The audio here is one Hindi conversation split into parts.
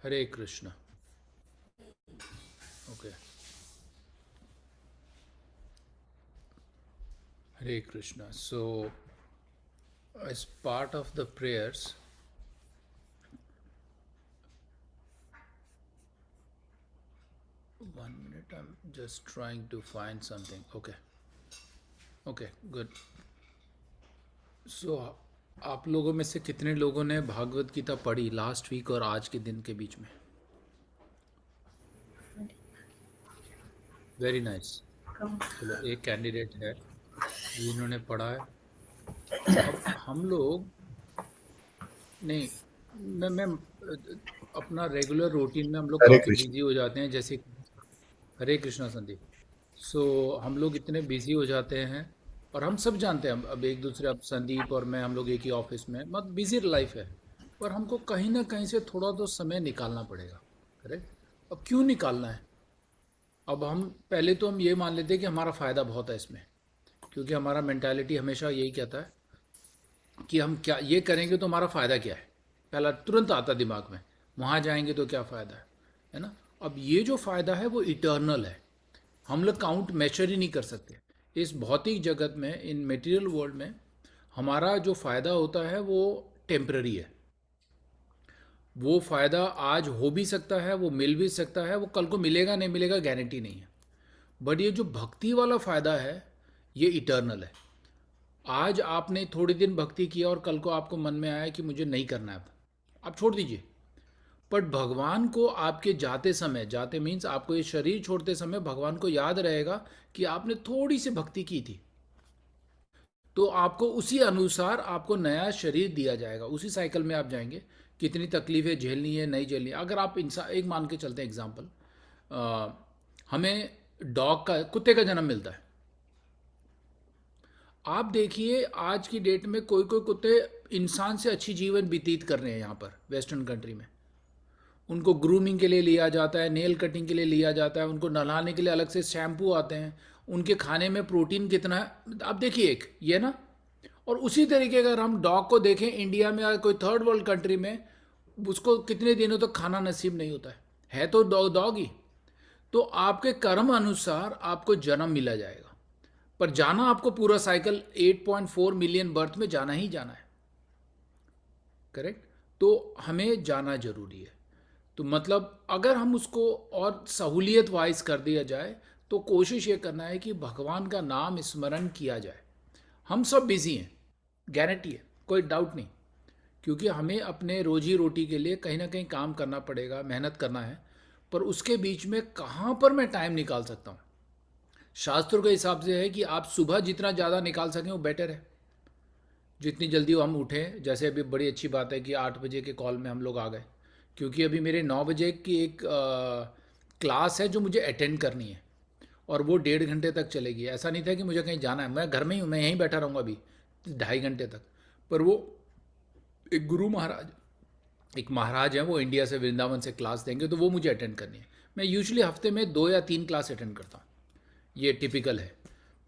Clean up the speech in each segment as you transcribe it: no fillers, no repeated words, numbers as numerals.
Hare Krishna. Okay. Hare Krishna. So, as part of the prayers, 1 minute, I'm just trying to find something. Okay. Okay, good. So, आप लोगों में से कितने लोगों ने भागवत गीता पढ़ी लास्ट वीक और आज के दिन के बीच में? Very nice. चलो, एक कैंडिडेट है जिन्होंने पढ़ा है। अब हम लोग नहीं, मैं अपना रेगुलर रूटीन में हम लोग हरे काफ़ी कृष्ण। बिजी हो जाते हैं, जैसे हरे कृष्णा संदीप। सो हम लोग इतने बिजी हो जाते हैं, और हम सब जानते हैं, अब एक दूसरे, अब संदीप और मैं हम लोग एक ही ऑफिस में, मतलब बिजी लाइफ है। पर हमको कहीं ना कहीं से थोड़ा तो समय निकालना पड़ेगा। करेक्ट। अब क्यों निकालना है? अब हम पहले तो हम ये मान लेते हैं कि हमारा फ़ायदा बहुत है इसमें, क्योंकि हमारा मेंटालिटी हमेशा यही कहता है कि हम क्या ये करेंगे तो हमारा फ़ायदा क्या है। पहला तुरंत आता दिमाग में, वहाँ जाएंगे तो क्या फ़ायदा है ना। अब ये जो फ़ायदा है वो इटर्नल है। हम लोग काउंट मेजर ही नहीं कर सकते इस भौतिक जगत में, इन मटेरियल वर्ल्ड में। हमारा जो फ़ायदा होता है वो टेम्पररी है। वो फ़ायदा आज हो भी सकता है, वो मिल भी सकता है, वो कल को मिलेगा नहीं मिलेगा गारंटी नहीं है। बट ये जो भक्ति वाला फ़ायदा है, ये इटर्नल है। आज आपने थोड़ी दिन भक्ति किया और कल को आपको मन में आया कि मुझे नहीं करना है, अब आप छोड़ दीजिए। बट भगवान को आपके जाते समय, जाते मीन्स आपको ये शरीर छोड़ते समय, भगवान को याद रहेगा कि आपने थोड़ी सी भक्ति की थी। तो आपको उसी अनुसार आपको नया शरीर दिया जाएगा, उसी साइकिल में आप जाएंगे। कितनी तकलीफ़ें झेलनी है नहीं झेलनी है, अगर आप इंसान, एक मान के चलते हैं एग्जाम्पल, हमें डॉग का, कुत्ते का जन्म मिलता है। आप देखिए आज की डेट में कोई कोई कुत्ते इंसान से अच्छी जीवन व्यतीत कर रहे हैं यहाँ पर वेस्टर्न कंट्री में। उनको ग्रूमिंग के लिए लिया जाता है, नेल कटिंग के लिए लिया जाता है, उनको नहलाने के लिए अलग से शैम्पू आते हैं। उनके खाने में प्रोटीन कितना है आप देखिए, एक ये ना। और उसी तरीके अगर हम डॉग को देखें इंडिया में या कोई थर्ड वर्ल्ड कंट्री में, उसको कितने दिनों तक खाना नसीब नहीं होता है तो डॉग डॉग ही। तो आपके कर्म अनुसार आपको जन्म मिला जाएगा, पर जाना आपको पूरा साइकिल 8.4 मिलियन बर्थ में जाना ही जाना है। करेक्ट। तो हमें जाना जरूरी है। तो मतलब अगर हम उसको और सहूलियत वाइज कर दिया जाए, तो कोशिश ये करना है कि भगवान का नाम स्मरण किया जाए। हम सब बिजी हैं, गारंटी है, कोई डाउट नहीं। क्योंकि हमें अपने रोजी रोटी के लिए कहीं ना कहीं काम करना पड़ेगा, मेहनत करना है। पर उसके बीच में कहाँ पर मैं टाइम निकाल सकता हूँ? शास्त्रों के हिसाब से है कि आप सुबह जितना ज़्यादा निकाल सकें वो बेटर है। जितनी जल्दी हम उठें, जैसे अभी बड़ी अच्छी बात है कि 8 बजे के कॉल में हम लोग आ गए, क्योंकि अभी मेरे 9 बजे की एक क्लास है जो मुझे अटेंड करनी है, और वो 1.5 घंटे तक चलेगी। ऐसा नहीं था कि मुझे कहीं जाना है, मैं घर में ही हूँ, मैं यहीं बैठा रहूँगा अभी 2.5 घंटे तक। पर वो एक गुरु महाराज, एक महाराज हैं, वो इंडिया से वृंदावन से क्लास देंगे, तो वो मुझे अटेंड करनी है। मैं यूजुअली हफ्ते में 2 या 3 क्लास अटेंड करता हूँ, ये टिपिकल है।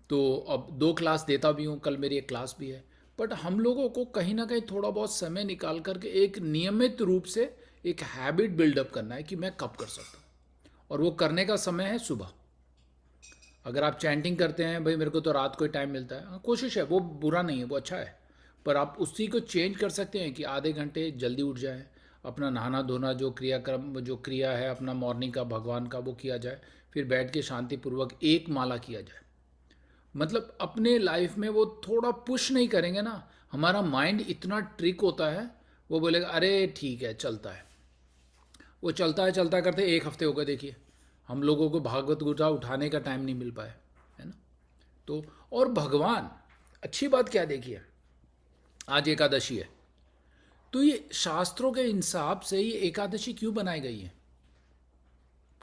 तो अब 2 क्लास देता भी हूँ, कल मेरी एक क्लास भी है। बट हम लोगों को कहीं ना कहीं थोड़ा बहुत समय निकाल करके एक नियमित रूप से एक हैबिट बिल्डअप करना है कि मैं कब कर सकता हूँ, और वो करने का समय है सुबह। अगर आप चैंटिंग करते हैं, भाई मेरे को तो रात को ही टाइम मिलता है, हाँ, कोशिश है, वो बुरा नहीं है, वो अच्छा है। पर आप उसी को चेंज कर सकते हैं कि आधे घंटे जल्दी उठ जाए, अपना नहाना धोना, जो क्रियाक्रम, जो क्रिया है अपना मॉर्निंग का भगवान का, वो किया जाए। फिर बैठ के शांतिपूर्वक एक माला किया जाए। मतलब अपने लाइफ में वो थोड़ा पुश नहीं करेंगे ना, हमारा माइंड इतना ट्रिक होता है, वो बोलेगा अरे ठीक है चलता है। वो चलता है, चलता करते 1 हफ्ते हो गए, देखिए हम लोगों को भागवत गीता उठाने का टाइम नहीं मिल पाया, है ना। तो और भगवान, अच्छी बात क्या देखिए, आज एकादशी है, तो ये शास्त्रों के हिसाब से ये एकादशी क्यों बनाई गई है?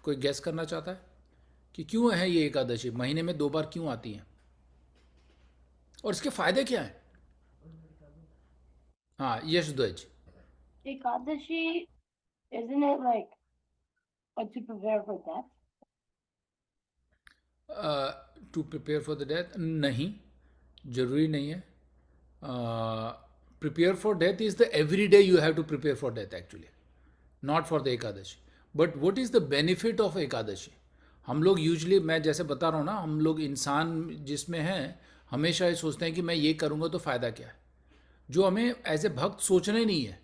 कोई गैस करना चाहता है कि क्यों है ये एकादशी, महीने में 2 बार क्यों आती है, और इसके फायदे क्या हैं? हाँ, यश ध्वज। Ekadashi, isn't it like to prepare for death? To prepare for the death? नहीं, जरूरी नहीं है। Prepare for death is the every day you have to prepare for death actually. Not for the Ekadashi. But what is the benefit of Ekadashi? हम लोग यूजली, मैं जैसे बता रहा हूँ ना, हम लोग इंसान जिसमें हैं हमेशा ये सोचते हैं कि मैं ये करूँगा तो फ़ायदा क्या है. जो हमें एज ए भक्त सोचना ही नहीं है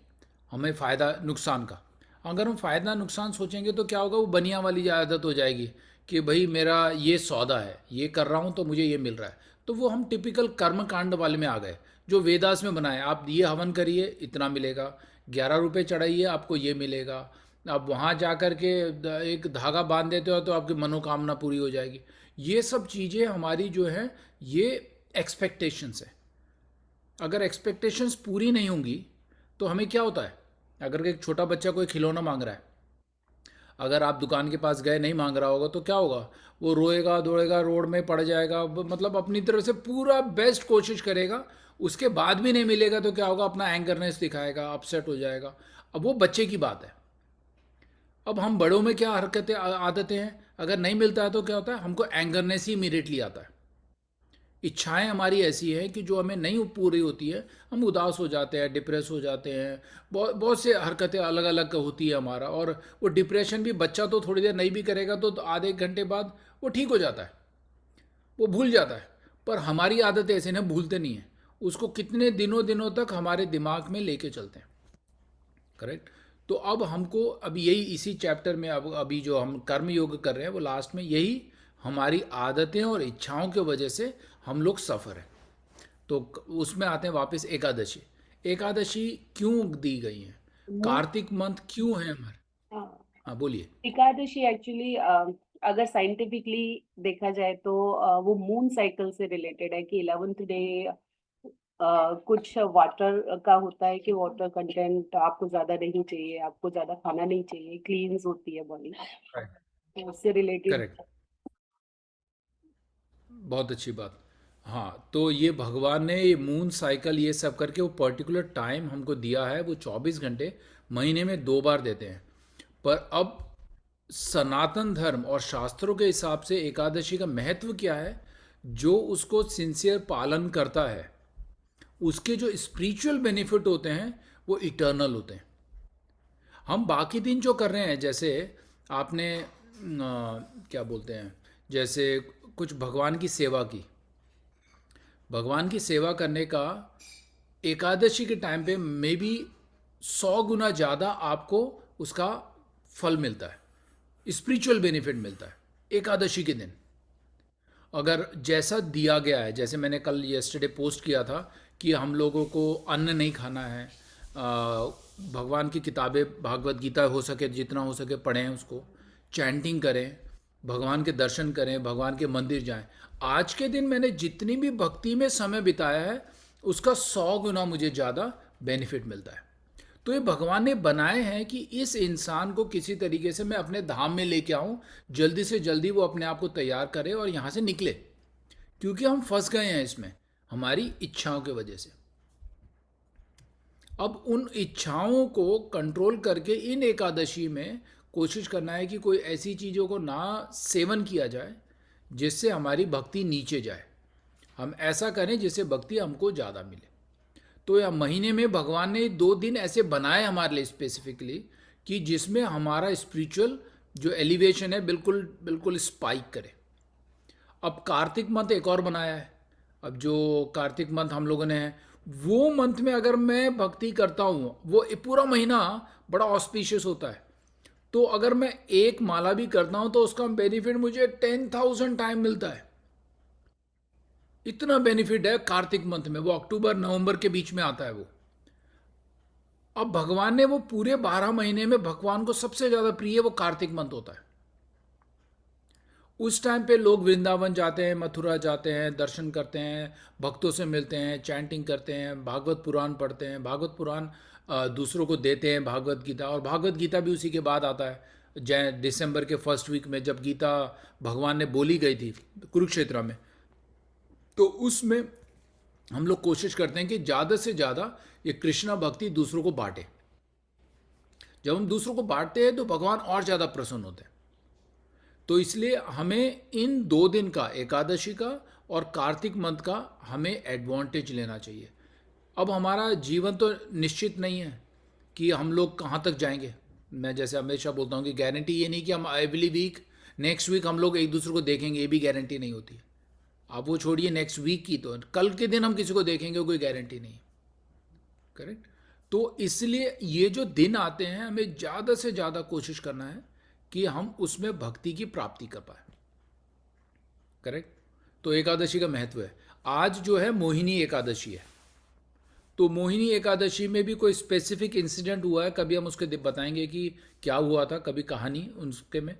हमें फ़ायदा नुकसान का. अगर हम फ़ायदा नुकसान सोचेंगे तो क्या होगा, वो बनिया वाली आदत हो जाएगी कि भाई मेरा ये सौदा है, ये कर रहा हूँ तो मुझे ये मिल रहा है. तो वो हम टिपिकल कर्म कांड वाले में आ गए जो वेदास में बनाए. आप ये हवन करिए इतना मिलेगा, 11 रुपये चढ़ाइए आपको ये मिलेगा, आप वहाँ जा कर के एक धागा बांध देते हो तो आपकी मनोकामना पूरी हो जाएगी. ये सब चीज़ें हमारी जो है ये एक्सपेक्टेशंस है. अगर एक्सपेक्टेशंस पूरी नहीं होंगी तो हमें क्या होता है, अगर एक छोटा बच्चा कोई खिलौना मांग रहा है, अगर आप दुकान के पास गए नहीं मांग रहा होगा तो क्या होगा, वो रोएगा दौड़ेगा रोड में पड़ जाएगा, मतलब अपनी तरफ से पूरा बेस्ट कोशिश करेगा, उसके बाद भी नहीं मिलेगा तो क्या होगा, अपना एंगरनेस दिखाएगा, अपसेट हो जाएगा. अब वो बच्चे की बात है. अब हम बड़ों में क्या हरकतें आदतें हैं, अगर नहीं मिलता है तो क्या होता है, हमको एंगरनेस ही इमीडिएटली आता है. इच्छाएं हमारी ऐसी हैं कि जो हमें नहीं पूरी होती है हम उदास हो जाते हैं, डिप्रेस हो जाते हैं. बहुत बहुत से हरकतें अलग अलग होती है हमारा. और वो डिप्रेशन भी बच्चा तो थोड़ी देर नहीं भी करेगा तो आधे एक घंटे बाद वो ठीक हो जाता है, वो भूल जाता है. पर हमारी आदत ऐसे ना, भूलते नहीं हैं, उसको कितने दिनों दिनों तक हमारे दिमाग में लेके चलते हैं. करेक्ट. तो अब हमको अब यही इसी चैप्टर में अब अभी जो हम कर्म योग कर रहे हैं वो लास्ट में यही हमारी आदतें और इच्छाओं की वजह से हम लोग सफ़र हैं. तो उसमें आते हैं वापस एकादशी. एकादशी क्यों दी गई है, मून कार्तिक मंथ क्यों है हमारे? हाँ बोलिए. एकादशी एक्चुअली अगर साइंटिफिकली देखा जाए तो वो मून साइकिल से रिलेटेड है कि 11th डे कुछ वाटर का होता है कि वाटर कंटेंट आपको ज्यादा नहीं चाहिए, आपको ज्यादा खाना नहीं चाहिए, क्लींस होती है बॉडी, तो उससे रिलेटेड. करेक्ट. बहुत अच्छी बात. हाँ, तो ये भगवान ने ये मून साइकिल ये सब करके वो पर्टिकुलर टाइम हमको दिया है, वो 24 घंटे महीने में 2 बार देते हैं. पर अब सनातन धर्म और शास्त्रों के हिसाब से एकादशी का महत्व क्या है, जो उसको सिंसियर पालन करता है उसके जो स्पिरिचुअल बेनिफिट होते हैं वो इटर्नल होते हैं. हम बाकी दिन जो कर रहे हैं, जैसे आपने क्या बोलते हैं, जैसे कुछ भगवान की सेवा की, भगवान की सेवा करने का एकादशी के टाइम पे मे बी 100 गुना ज़्यादा आपको उसका फल मिलता है, स्पिरिचुअल बेनिफिट मिलता है एकादशी के दिन. अगर जैसा दिया गया है, जैसे मैंने कल येस्टरडे पोस्ट किया था कि हम लोगों को अन्न नहीं खाना है, भगवान की किताबें भागवत गीता हो सके जितना हो सके पढ़ें उसको, चैंटिंग करें, भगवान के दर्शन करें, भगवान के मंदिर जाएं. आज के दिन मैंने जितनी भी भक्ति में समय बिताया है उसका 100 गुना मुझे ज़्यादा बेनिफिट मिलता है. तो ये भगवान ने बनाए हैं कि इस इंसान को किसी तरीके से मैं अपने धाम में लेके आऊँ, जल्दी से जल्दी वो अपने आप को तैयार करे और यहाँ से निकले, क्योंकि हम फंस गए हैं इसमें हमारी इच्छाओं की वजह से. अब उन इच्छाओं को कंट्रोल करके इन एकादशी में कोशिश करना है कि कोई ऐसी चीज़ों को ना सेवन किया जाए जिससे हमारी भक्ति नीचे जाए. हम ऐसा करें जिससे भक्ति हमको ज़्यादा मिले. तो यह महीने में भगवान ने 2 दिन ऐसे बनाए हमारे लिए स्पेसिफिकली कि जिसमें हमारा स्पिरिचुअल जो एलिवेशन है बिल्कुल बिल्कुल स्पाइक करे. अब कार्तिक मंथ एक और बनाया है. अब जो कार्तिक मंथ हम लोगों ने है, वो मंथ में अगर मैं भक्ति करता हूँ, वो पूरा महीना बड़ा ऑस्पिशियस होता है. तो अगर मैं एक माला भी करता हूँ तो उसका बेनिफिट मुझे 10,000 टाइम मिलता है. इतना बेनिफिट है कार्तिक मंथ में. वो अक्टूबर नवंबर के बीच में आता है वो. अब भगवान ने वो पूरे 12 महीने में भगवान को सबसे ज़्यादा प्रिय वो कार्तिक मंथ होता है. उस टाइम पे लोग वृंदावन जाते हैं, मथुरा जाते हैं, दर्शन करते हैं, भक्तों से मिलते हैं, चैंटिंग करते हैं, भागवत पुराण पढ़ते हैं, भागवत पुराण दूसरों को देते हैं भागवत गीता. और भागवत गीता भी उसी के बाद आता है, दिसंबर के फर्स्ट वीक में जब गीता भगवान ने बोली गई थी कुरुक्षेत्र में. तो उसमें हम लोग कोशिश करते हैं कि ज़्यादा से ज़्यादा ये कृष्णा भक्ति दूसरों को बांटे. जब हम दूसरों को बांटते हैं तो भगवान और ज़्यादा प्रसन्न होते हैं. तो इसलिए हमें इन 2 दिन का, एकादशी का और कार्तिक मंथ का, हमें एडवांटेज लेना चाहिए. अब हमारा जीवन तो निश्चित नहीं है कि हम लोग कहाँ तक जाएंगे. मैं जैसे हमेशा बोलता हूँ कि गारंटी ये नहीं कि हम एवरी वीक नेक्स्ट वीक हम लोग एक दूसरे को देखेंगे, ये भी गारंटी नहीं होती है। आप वो छोड़िए नेक्स्ट वीक की, तो कल के दिन हम किसी को देखेंगे कोई गारंटी नहीं। करेक्ट। तो इसलिए ये जो दिन आते हैं हमें ज़्यादा से ज़्यादा कोशिश करना है कि हम उसमें भक्ति की प्राप्ति कर पाए। करेक्ट। तो एकादशी का महत्व है। आज जो है मोहिनी एकादशी है, तो मोहिनी एकादशी में भी कोई स्पेसिफिक इंसिडेंट हुआ है, कभी हम उसके बताएंगे कि क्या हुआ था, कभी कहानी उसके में।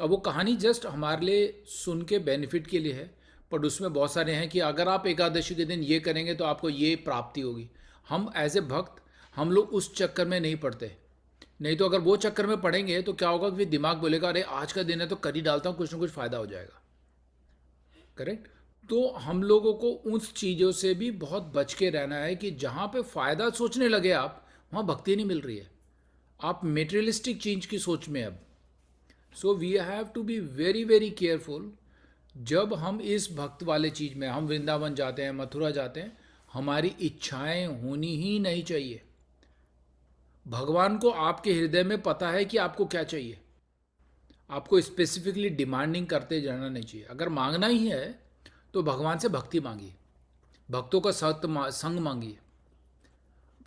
अब वो कहानी जस्ट हमारे लिए सुन के बेनिफिट के लिए है, पर उसमें बहुत सारे हैं कि अगर आप एकादशी के दिन ये करेंगे तो आपको ये प्राप्ति होगी। हम एज ए भक्त हम लोग उस चक्कर में नहीं पड़ते, नहीं तो अगर वो चक्कर में पड़ेंगे तो क्या होगा कि दिमाग बोलेगा अरे आज का दिन है तो कर ही डालता हूँ, कुछ ना कुछ फ़ायदा हो जाएगा। करेक्ट। तो हम लोगों को उस चीज़ों से भी बहुत बच के रहना है कि जहाँ पे फ़ायदा सोचने लगे आप, वहाँ भक्ति नहीं मिल रही है, आप मेटेरियलिस्टिक चीज़ की सोच में अब। So we have to be very very careful. जब हम इस भक्त वाले चीज़ में, हम वृंदावन जाते हैं, मथुरा जाते हैं, हमारी इच्छाएं होनी ही नहीं चाहिए। भगवान को आपके हृदय में पता है कि आपको क्या चाहिए, आपको स्पेसिफिकली डिमांडिंग करते जाना नहीं चाहिए। अगर मांगना ही है तो भगवान से भक्ति मांगिए, भक्तों का संग मांगिए।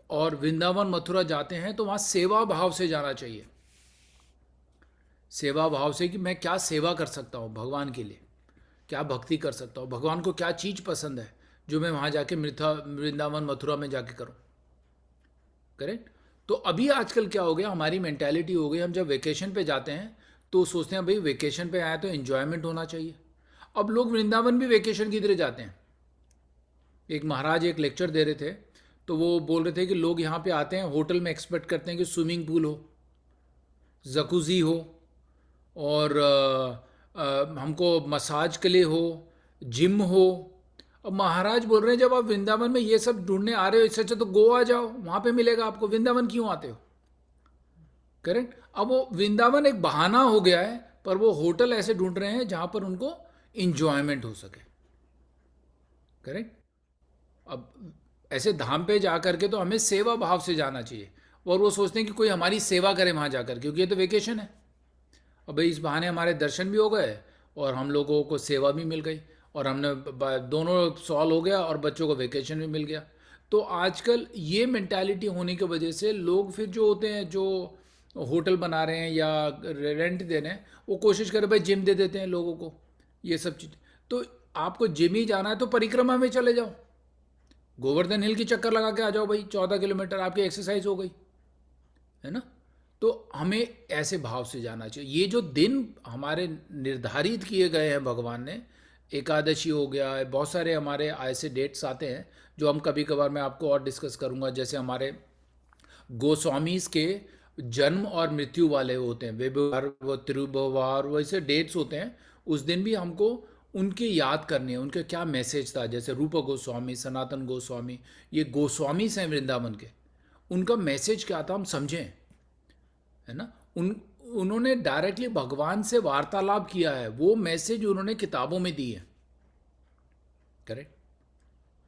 और वृंदावन मथुरा जाते हैं तो वहाँ सेवा भाव से जाना चाहिए, सेवा भाव से कि मैं क्या सेवा कर सकता हूँ भगवान के लिए, क्या भक्ति कर सकता हूँ, भगवान को क्या चीज़ पसंद है जो मैं वहाँ जाके वृंदावन मथुरा में जाके करूँ। करेक्ट। तो अभी आजकल क्या हो गया, हमारी मेंटालिटी हो गई, हम जब वेकेशन पे जाते हैं तो सोचते हैं भाई वेकेशन पे आए तो एंजॉयमेंट होना चाहिए। अब लोग वृंदावन भी वेकेशन की तरह जाते हैं। एक महाराज एक लेक्चर दे रहे थे, तो वो बोल रहे थे कि लोग यहाँ पे आते हैं, होटल में एक्सपेक्ट करते हैं कि स्विमिंग पूल हो, जकूजी हो, और हमको मसाज के लिए हो, जिम हो। अब महाराज बोल रहे हैं जब आप वृंदावन में ये सब ढूंढने आ रहे हो, इससे अच्छा तो गोवा जाओ, वहाँ पे मिलेगा आपको, वृंदावन क्यों आते हो। करेक्ट। अब वो वृंदावन एक बहाना हो गया है, पर वो होटल ऐसे ढूंढ रहे हैं जहाँ पर उनको इंजॉयमेंट हो सके। करेक्ट। अब ऐसे धाम पे जा करके तो हमें सेवा भाव से जाना चाहिए, और वो सोचते हैं कि कोई हमारी सेवा करे वहाँ जाकर, क्योंकि ये तो वेकेशन है। अब भाई इस बहाने हमारे दर्शन भी हो गए और हम लोगों को सेवा भी मिल गई, और हमने दोनों सॉल्व हो गया और बच्चों को वेकेशन भी मिल गया। तो आजकल ये मेंटालिटी होने की वजह से लोग फिर जो होते हैं, जो होटल बना रहे हैं या रेंट दे रहे हैं, वो कोशिश करें भाई जिम दे देते हैं लोगों को, ये सब चीज़। तो आपको जिम ही जाना है तो परिक्रमा में चले जाओ, गोवर्धन हिल की चक्कर लगा के आ जाओ भाई, 14 किलोमीटर आपकी एक्सरसाइज हो गई, है ना। तो हमें ऐसे भाव से जाना चाहिए। ये जो दिन हमारे निर्धारित किए गए हैं भगवान ने, एकादशी हो गया है, बहुत सारे हमारे ऐसे डेट्स आते हैं जो हम कभी कभार मैं आपको और डिस्कस करूंगा, जैसे हमारे गोस्वामीज के जन्म और मृत्यु वाले होते हैं, व्यवहार व तिरुभवार, वैसे डेट्स होते हैं। उस दिन भी हमको उनकी याद करनी है, उनके क्या मैसेज था। जैसे रूप गोस्वामी, सनातन गोस्वामी, ये गोस्वामीज हैं वृंदावन के, उनका मैसेज क्या था हम समझें, है ना। उन्होंने डायरेक्टली भगवान से वार्तालाप किया है, वो मैसेज उन्होंने किताबों में दी है। करेक्ट।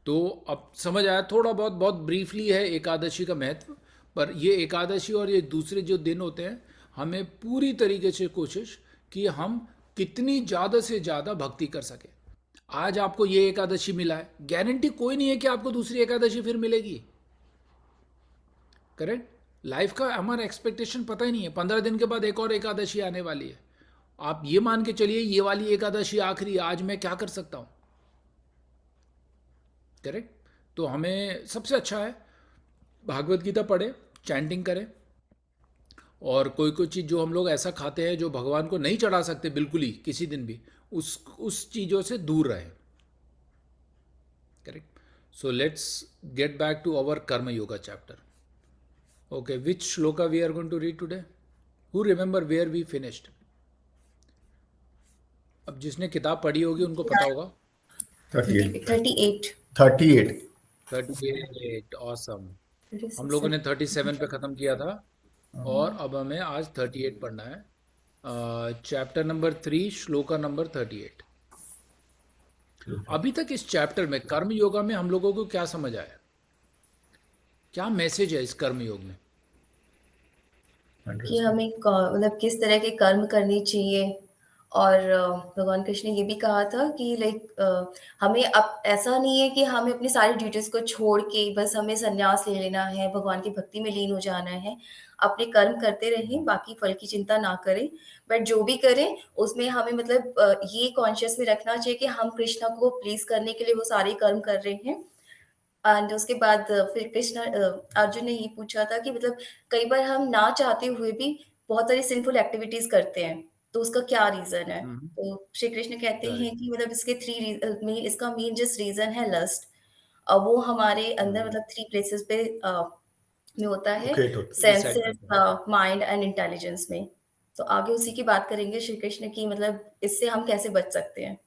तो अब समझ आया थोड़ा बहुत, बहुत ब्रीफली है एकादशी का महत्व। पर ये एकादशी और ये दूसरे जो दिन होते हैं, हमें पूरी तरीके से कोशिश कि हम कितनी ज़्यादा से ज़्यादा भक्ति कर सके। आज आपको ये एकादशी मिला है, गारंटी कोई नहीं है कि आपको दूसरी एकादशी फिर मिलेगी। करेक्ट। लाइफ का हमारा एक्सपेक्टेशन पता ही नहीं है, 15 दिन के बाद एक और एकादशी आने वाली है। आप ये मान के चलिए ये वाली एकादशी आखिरी, आज मैं क्या कर सकता हूँ। करेक्ट। तो हमें सबसे अच्छा है भागवत गीता पढ़े, चैंटिंग करें, और कोई कोई चीज़ जो हम लोग ऐसा खाते हैं जो भगवान को नहीं चढ़ा सकते बिल्कुल ही किसी दिन भी, उस चीज़ों से दूर रहे। Correct. So let's get back to our karma yoga chapter. Okay, which shloka we are going to read today? Who remember where we finished? अब जिसने किताब पढ़ी होगी उनको पता होगा. 38. 38. Awesome. हम लोगों ने 37 पे ख़त्म किया था और अब हमें आज 38 पढ़ना है. Chapter number 3, shloka number 38. अभी तक इस चैप्टर में कर्म योगा में हम लोगों को क्या समझ आया, क्या मैसेज है इस कर्म योग में? कि हमें मतलब किस तरह के कर्म करने चाहिए। और भगवान कृष्ण ने ये भी कहा था कि लाइक हमें अब ऐसा नहीं है कि हमें अपनी सारी ड्यूटीज को छोड़ के बस हमें संन्यास ले लेना है, भगवान की भक्ति में लीन हो जाना है। अपने कर्म करते रहें, बाकी फल की चिंता ना करें, बट जो भी करें उसमें हमें मतलब ये कॉन्शियस में रखना चाहिए कि हम कृष्णा को प्लीज करने के लिए वो सारे कर्म कर रहे हैं। एंड उसके बाद फिर अर्जुन ने ये पूछा था कि मतलब कई बार हम ना चाहते हुए भी बहुत सारी सिंफुल एक्टिविटीज करते हैं, तो उसका क्या रीजन है? हम्म। तो श्री कृष्ण कहते क्या हैं रीजन? कि मतलब इसके इसका मेन जिस रीजन है लस्ट, वो हमारे अंदर हम्म। मतलब थ्री प्लेसेस पे में होता है, लोकेट होता रिसाइड सेंसेस, करते हैं। माइंड एंड इंटेलिजेंस में। तो आगे उसी की बात करेंगे श्री कृष्ण की, मतलब इससे हम कैसे बच सकते हैं,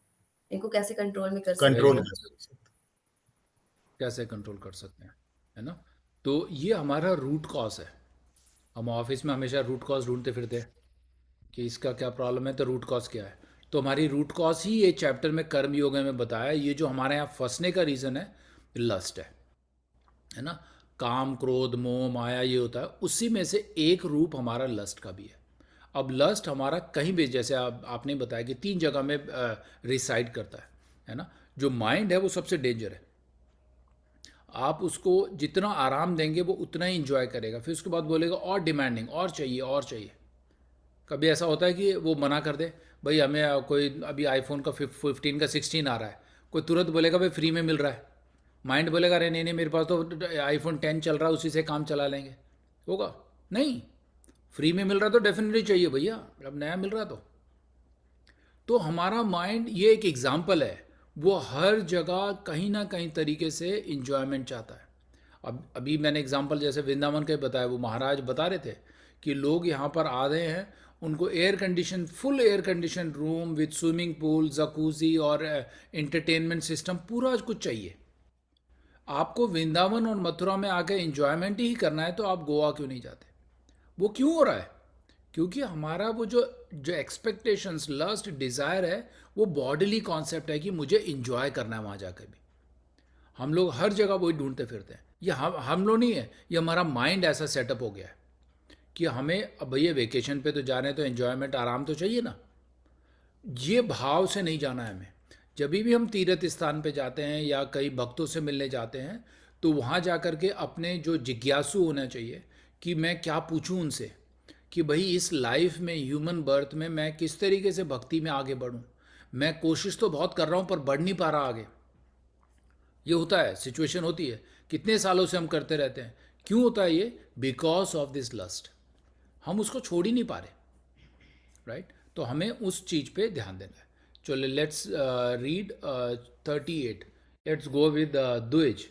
इनको कैसे कंट्रोल में कर सकते वेरी कंट्रोल हैं। गुड। कर सकते कैसे कंट्रोल कर सकते हैं, है ना? तो ये हमारा रूट कॉज है। हम ऑफिस में हमेशा रूट कॉज ढूंढते फिरते हैं कि इसका क्या प्रॉब्लम है, तो रूट कॉज क्या है। तो हमारी रूट कॉज ही ये चैप्टर में कर्म योग में बताया। ये जो हमारे यहाँ फंसने का रीज़न है, लस्ट है ना? काम क्रोध मोह माया ये होता है, उसी में से एक रूप हमारा लस्ट का भी है। अब लस्ट हमारा कहीं भी, जैसे आपने बताया कि 3 जगह में रिसाइड करता है ना? जो माइंड है वो सबसे डेंजर है। आप उसको जितना आराम देंगे वो उतना ही इंजॉय करेगा, फिर उसके बाद बोलेगा और डिमांडिंग, और चाहिए और चाहिए। कभी ऐसा होता है कि वो मना कर दे, भाई हमें कोई अभी आईफोन का 15 का 16 आ रहा है, कोई तुरंत बोलेगा भाई फ्री में मिल रहा है। माइंड बोलेगा अरे नहीं नहीं, मेरे पास तो आईफोन 10 चल रहा है, उसी से काम चला लेंगे। होगा नहीं, फ्री में मिल रहा तो डेफिनेटली चाहिए भैया, अब नया मिल रहा तो हमारा माइंड, ये एक एग्जाम्पल है, वो हर जगह कहीं ना कहीं तरीके से इंजॉयमेंट चाहता है। अब अभी मैंने एग्जाम्पल जैसे वृंदावन का बताया, वो महाराज बता रहे थे कि लोग यहाँ पर आ रहे हैं, उनको air condition, full air condition room with swimming pool jacuzzi और एंटरटेनमेंट सिस्टम पूरा कुछ चाहिए। आपको वृंदावन और मथुरा में आके इंजॉयमेंट ही करना है, तो आप गोवा क्यों नहीं जाते? वो क्यों हो रहा है? क्योंकि हमारा वो जो जो एक्सपेक्टेशंस लस्ट डिज़ायर है, वो बॉडीली कॉन्सेप्ट है कि मुझे इंजॉय करना है वहाँ जाकर भी। हम लोग हर जगह वही ढूंढते फिरते हैं। ये हम लोग नहीं है, ये हमारा माइंड ऐसा सेटअप हो गया है कि हमें अब भैया वेकेशन पे तो जा रहे हैं, तो एन्जॉयमेंट आराम तो चाहिए ना। ये भाव से नहीं जाना है हमें। जब भी हम तीर्थ स्थान पे जाते हैं या कई भक्तों से मिलने जाते हैं, तो वहाँ जा कर के अपने जो जिज्ञासु होना चाहिए कि मैं क्या पूछूं उनसे, कि भाई इस लाइफ में, ह्यूमन बर्थ में मैं किस तरीके से भक्ति में आगे बढ़ूं। मैं कोशिश तो बहुत कर रहा हूं पर बढ़ नहीं पा रहा आगे। ये होता है, सिचुएशन होती है, कितने सालों से हम करते रहते हैं। क्यों होता है ये? Because of this lust. हम उसको छोड़ ही नहीं पा रहे, राइट? तो हमें उस चीज पे ध्यान देना है। चलो let's read 38। Let's go with Dwij.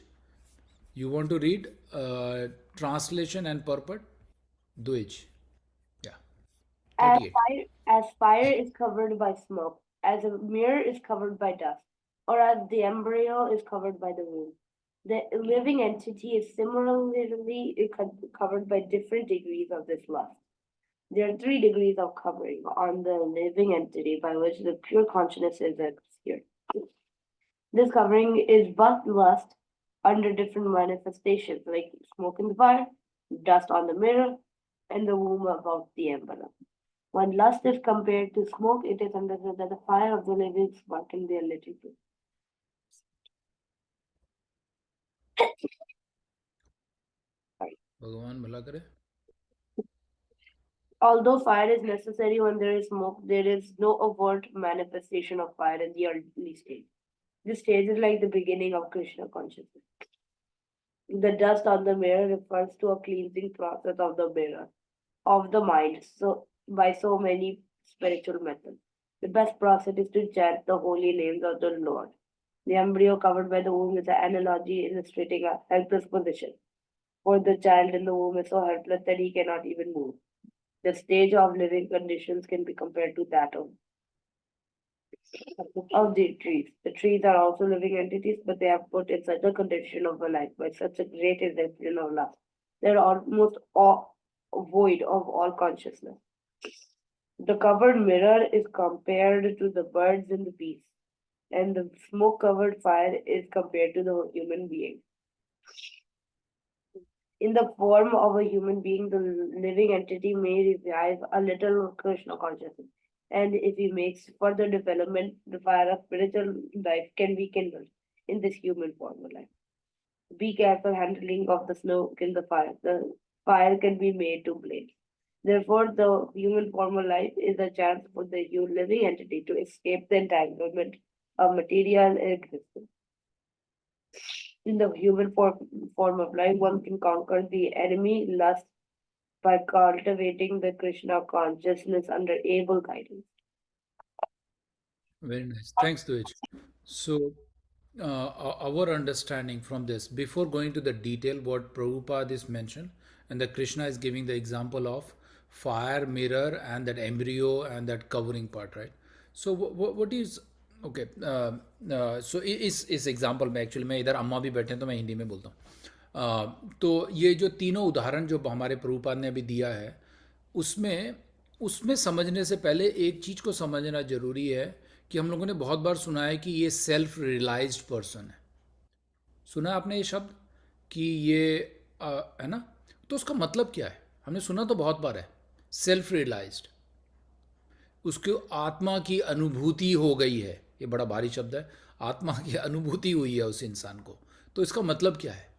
You want to read translation and purport? Dwij, या As 38। fire is covered by smoke, as a mirror is covered by dust, or as the embryo is covered by the womb. The living entity is similarly covered by different degrees of this lust. There are 3 degrees of covering on the living entity by which the pure consciousness is obscured. This covering is but lust under different manifestations, like smoke in the fire, dust on the mirror, and the womb above the embryo. When lust is compared to smoke, it is understood that the fire of the living is sparking their little too. भगवान भला करे। Although fire is necessary when there is smoke, there is no overt manifestation of fire in the early stage. This stage is like the beginning of Krishna consciousness. The dust on the mirror refers to a cleansing process of the mirror, of the mind, so by so many spiritual methods. The best process is to chant the holy names of the Lord. The embryo covered by the womb is an analogy illustrating a helpless position, for the child in the womb is so helpless that he cannot even move. The stage of living conditions can be compared to that of the trees. The trees are also living entities, but they are put in such a condition of a life by such a great irruption of lust. They are almost all void of all consciousness. The covered mirror is compared to the birds and the beasts, and the smoke covered fire is compared to the human being. In the form of a human being, the living entity may revive a little Krishna consciousness. And if he makes further development, the fire of spiritual life can be kindled in this human form of life. Be careful handling of the snow, kill the fire. The fire can be made to blaze. Therefore, the human form of life is a chance for the living entity to escape the entanglement of material existence. In the human form of life, one can conquer the enemy lust by cultivating the Krishna consciousness under able guidance. Very nice. Thanks, Dwej. So, our understanding from this, before going to the detail, what Prabhupada is mentioned, and that Krishna is giving the example of fire, mirror, and that embryo and that covering part, right? So, what is okay? So, इस एग्जाम्पल में एक्चुअली मैं इधर अम्मा भी बैठे हैं तो मैं हिंदी में बोलता हूँ। तो ये जो तीनों उदाहरण जो हमारे प्रभुपाद ने अभी दिया है, उसमें उसमें समझने से पहले एक चीज़ को समझना जरूरी है कि हम लोगों ने बहुत बार सुना है कि ये सेल्फ रियलाइज्ड पर्सन है। सुना है आपने ये शब्द कि ये है ना? तो उसका मतलब क्या है? हमने सुना तो बहुत बार है, सेल्फ रियलाइज्ड, उसको आत्मा की अनुभूति हो गई है। ये बड़ा भारी शब्द है, आत्मा की अनुभूति हुई है उस इंसान को। तो इसका मतलब क्या है?